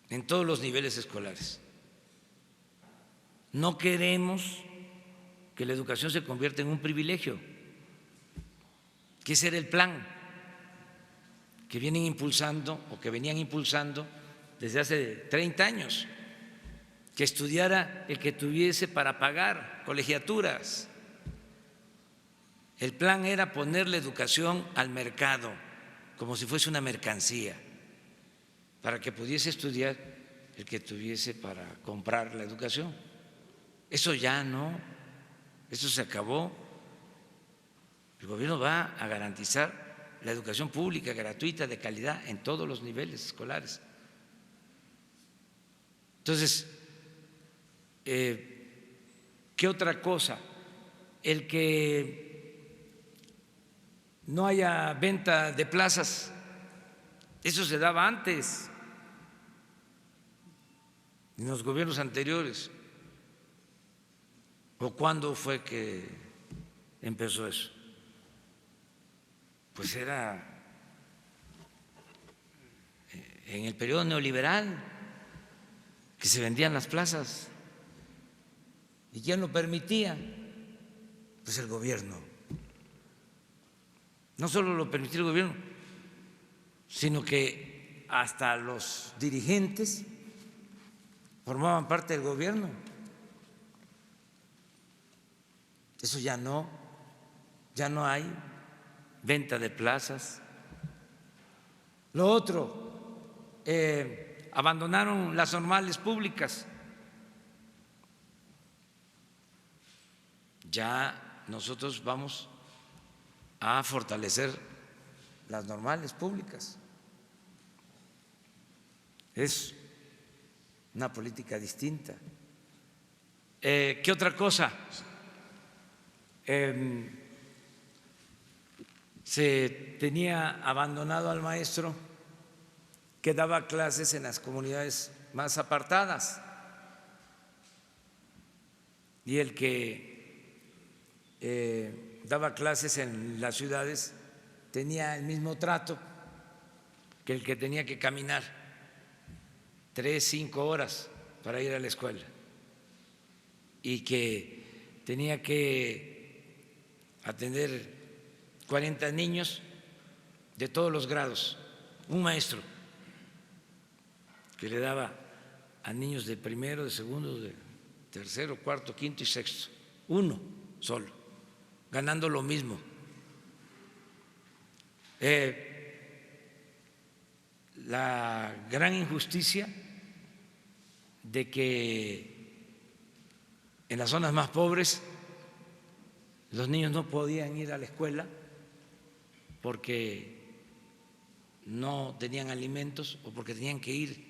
en todos los niveles escolares. No queremos que la educación se convierta en un privilegio, que ese era el plan que vienen impulsando o que venían impulsando desde hace 30 años, que estudiara el que tuviese para pagar colegiaturas. El plan era poner la educación al mercado, como si fuese una mercancía, para que pudiese estudiar el que tuviese para comprar la educación. Eso ya no, eso se acabó. El gobierno va a garantizar la educación pública, gratuita, de calidad, en todos los niveles escolares. Entonces, ¿qué otra cosa? El que no haya venta de plazas, eso se daba antes, en los gobiernos anteriores. ¿O cuándo fue que empezó eso? Pues era en el periodo neoliberal que se vendían las plazas. ¿Y quién lo permitía? Pues el gobierno. No solo lo permitía el gobierno, sino que hasta los dirigentes formaban parte del gobierno. Eso ya no hay venta de plazas. Lo otro, abandonaron las normales públicas. Ya nosotros vamos a fortalecer las normales públicas. Es una política distinta. ¿Qué otra cosa? Se tenía abandonado al maestro que daba clases en las comunidades más apartadas, y el que daba clases en las ciudades tenía el mismo trato que el que tenía que caminar 3, 5 horas para ir a la escuela, y que tenía que atender 40 niños de todos los grados, un maestro que le daba a niños de primero, de segundo, de tercero, cuarto, quinto y sexto, uno solo, ganando lo mismo. La gran injusticia de que en las zonas más pobres los niños no podían ir a la escuela porque no tenían alimentos o porque tenían que ir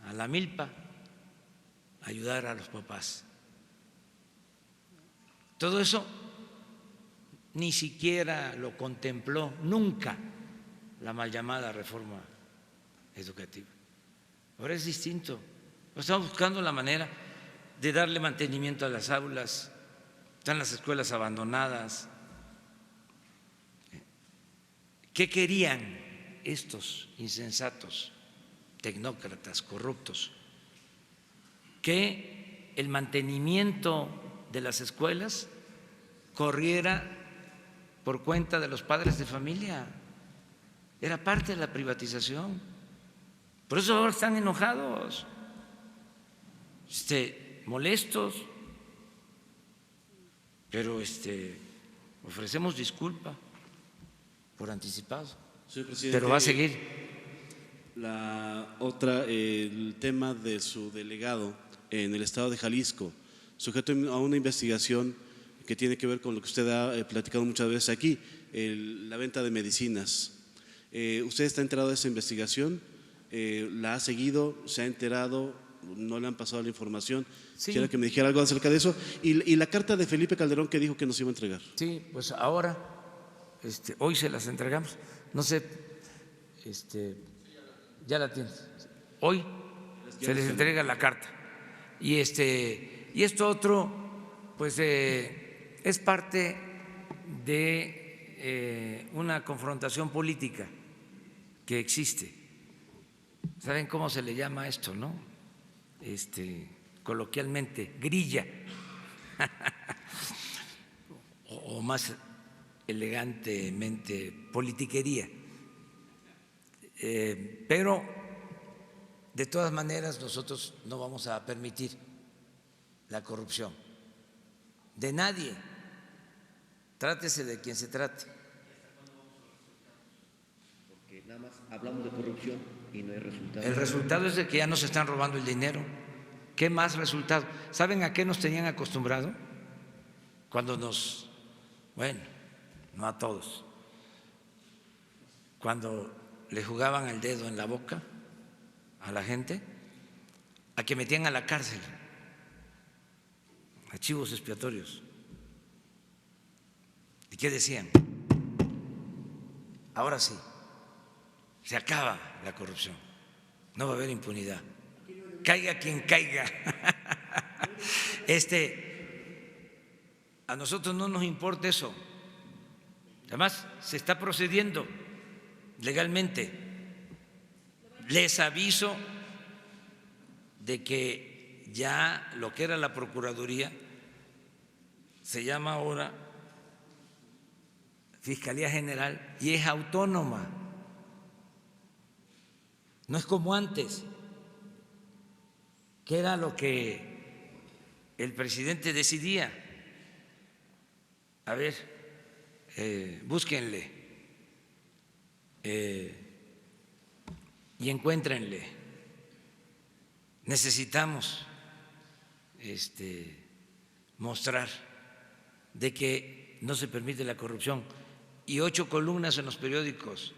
a la milpa a ayudar a los papás. Todo eso ni siquiera lo contempló nunca la mal llamada reforma educativa. Ahora es distinto. Estamos buscando la manera de darle mantenimiento a las aulas. Están las escuelas abandonadas. ¿Qué querían estos insensatos, tecnócratas, corruptos? Que el mantenimiento de las escuelas corriera por cuenta de los padres de familia. Era parte de la privatización. Por eso ahora están enojados, molestos, pero ofrecemos disculpa por anticipado. Señor presidente, pero va a seguir. La otra, el tema de su delegado en el estado de Jalisco, sujeto a una investigación que tiene que ver con lo que usted ha platicado muchas veces aquí, la venta de medicinas. ¿Usted está enterado de esa investigación? ¿La ha seguido? ¿Se ha enterado? ¿No le han pasado la información? Sí. Quisiera que me dijera algo acerca de eso. Y la carta de Felipe Calderón que dijo que nos iba a entregar. Sí, pues ahora, hoy se las entregamos. No sé, ya la tienes. Hoy se les entrega la carta Y esto otro, pues es parte de una confrontación política que existe. ¿Saben cómo se le llama esto, no? Coloquialmente, grilla, o más elegantemente, politiquería. Pero de todas maneras nosotros no vamos a permitir la corrupción de nadie, trátese de quien se trate. Porque nada más hablamos de corrupción y no hay resultado. El resultado es de que ya nos están robando el dinero. ¿Qué más resultado? ¿Saben a qué nos tenían acostumbrado? Cuando bueno, no a todos, cuando le jugaban el dedo en la boca a la gente, a que metían a la cárcel, a chivos expiatorios. ¿Y qué decían? Ahora sí, se acaba la corrupción, no va a haber impunidad, caiga quien caiga. A nosotros no nos importa eso. Además, se está procediendo legalmente. Les aviso de que ya lo que era la Procuraduría se llama ahora Fiscalía General y es autónoma. No es como antes, que era lo que el presidente decidía. A ver, búsquenle y encuéntrenle. Necesitamos mostrar de que no se permite la corrupción. Y 8 columnas en los periódicos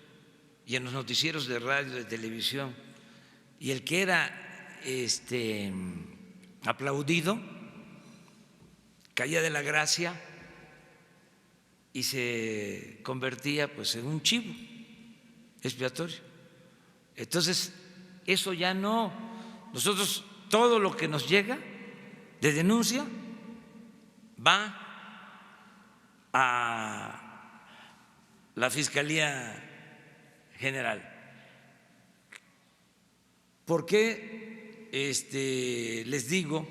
y en los noticieros de radio, de televisión. Y el que era aplaudido caía de la gracia y se convertía pues en un chivo expiatorio. Entonces, eso ya no. Nosotros, todo lo que nos llega de denuncia va a la Fiscalía General. ¿Por qué les digo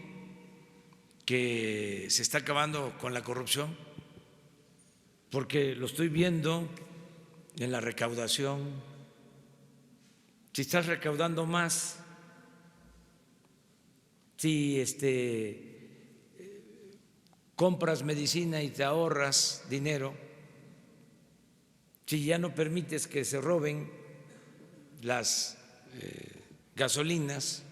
que se está acabando con la corrupción? Porque lo estoy viendo en la recaudación. Si estás recaudando más, si compras medicina y te ahorras dinero, si ya no permites que se roben las gasolinas,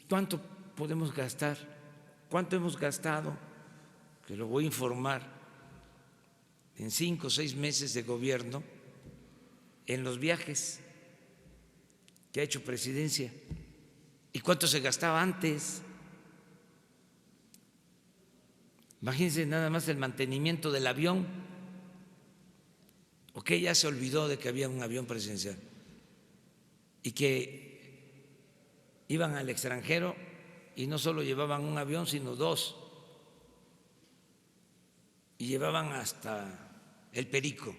¿cuánto podemos gastar? ¿Cuánto hemos gastado? Que lo voy a informar en 5 o 6 meses de gobierno en los viajes que ha hecho Presidencia. ¿Y cuánto se gastaba antes? Imagínense nada más el mantenimiento del avión. ¿O qué ya se olvidó de que había un avión presidencial? Y que iban al extranjero y no solo llevaban un avión, sino 2. Y llevaban hasta el Perico.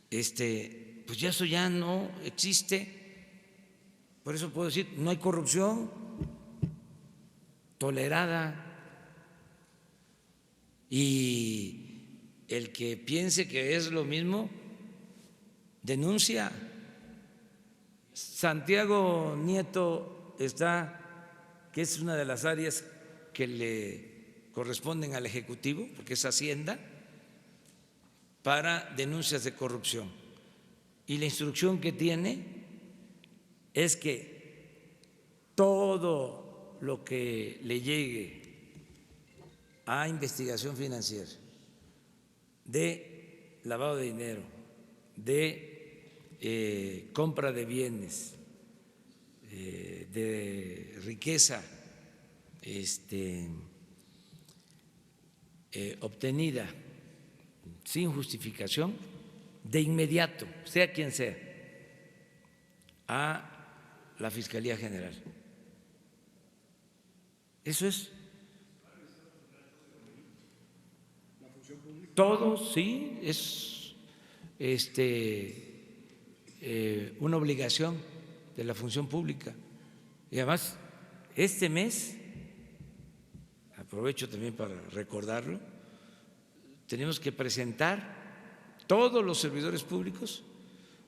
Pues ya eso ya no existe. Por eso puedo decir, no hay corrupción tolerada. Y el que piense que es lo mismo, denuncia. Santiago Nieto está, que es una de las áreas que le corresponden al Ejecutivo, porque es Hacienda, para denuncias de corrupción. Y la instrucción que tiene es que todo lo que le llegue a investigación financiera, de lavado de dinero, de compra de bienes, de riqueza obtenida sin justificación, de inmediato, sea quien sea, a la Fiscalía General. Eso es. Todo, sí, es una obligación de la función pública. Y además, este mes, aprovecho también para recordarlo, tenemos que presentar todos los servidores públicos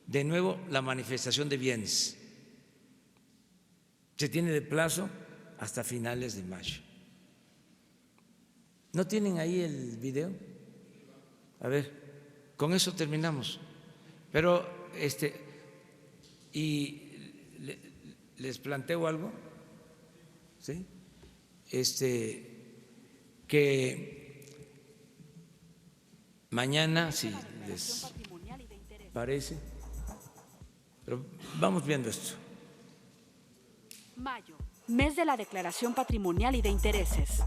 de nuevo la manifestación de bienes. Se tiene de plazo hasta finales de mayo. ¿No tienen ahí el video? A ver, con eso terminamos. Pero y les planteo algo, ¿sí? Que mañana, si les parece, pero vamos viendo esto. Mayo, mes de la declaración patrimonial y de intereses.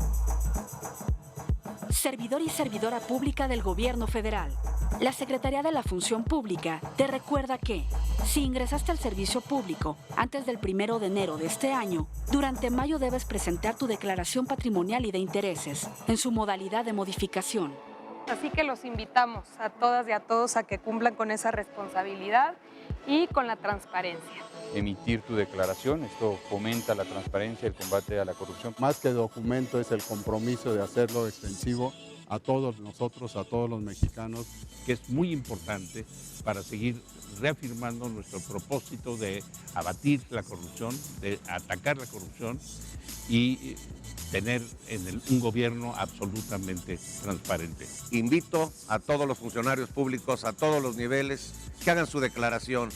Servidor y servidora pública del Gobierno Federal. La Secretaría de la Función Pública te recuerda que, si ingresaste al servicio público antes del 1 de enero de este año, durante mayo debes presentar tu declaración patrimonial y de intereses en su modalidad de modificación. Así que los invitamos a todas y a todos a que cumplan con esa responsabilidad y con la transparencia. Emitir tu declaración, esto fomenta la transparencia y el combate a la corrupción. Más que documento es el compromiso de hacerlo extensivo a todos nosotros, a todos los mexicanos. Que es muy importante para seguir reafirmando nuestro propósito de abatir la corrupción, de atacar la corrupción y tener un gobierno absolutamente transparente. Invito a todos los funcionarios públicos, a todos los niveles, que hagan su declaración.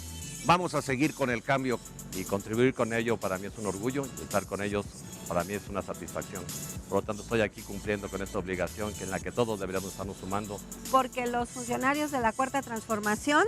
Vamos a seguir con el cambio y contribuir con ello para mí es un orgullo, y estar con ellos para mí es una satisfacción. Por lo tanto, estoy aquí cumpliendo con esta obligación en la que todos deberíamos estarnos sumando. Porque los funcionarios de la Cuarta Transformación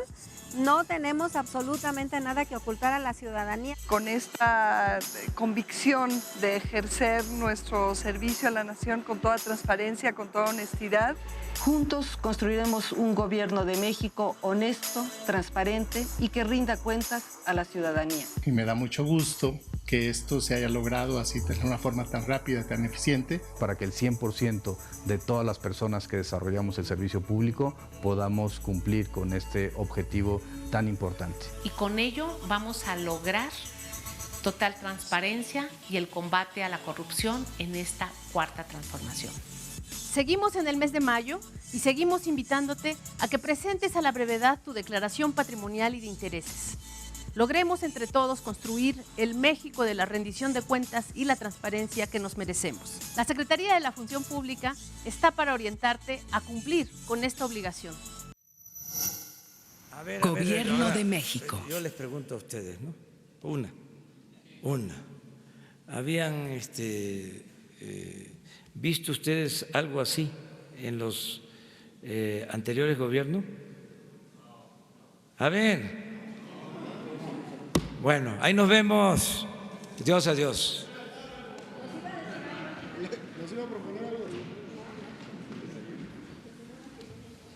no tenemos absolutamente nada que ocultar a la ciudadanía. Con esta convicción de ejercer nuestro servicio a la nación con toda transparencia, con toda honestidad. Juntos construiremos un gobierno de México honesto, transparente y que rinda cuentas a la ciudadanía. Y me da mucho gusto que esto se haya logrado así de una forma tan rápida, tan eficiente. Para que el 100% de todas las personas que desarrollamos el servicio público podamos cumplir con este objetivo tan importante. Y con ello vamos a lograr total transparencia y el combate a la corrupción en esta cuarta transformación. Seguimos en el mes de mayo y seguimos invitándote a que presentes a la brevedad tu declaración patrimonial y de intereses. Logremos entre todos construir el México de la rendición de cuentas y la transparencia que nos merecemos. La Secretaría de la Función Pública está para orientarte a cumplir con esta obligación. Gobierno de México. Yo les pregunto a ustedes, ¿no? Una. ¿Habían visto ustedes algo así en los anteriores gobiernos? A ver. Bueno, ahí nos vemos. Dios, adiós. Nos iba a proponer algo.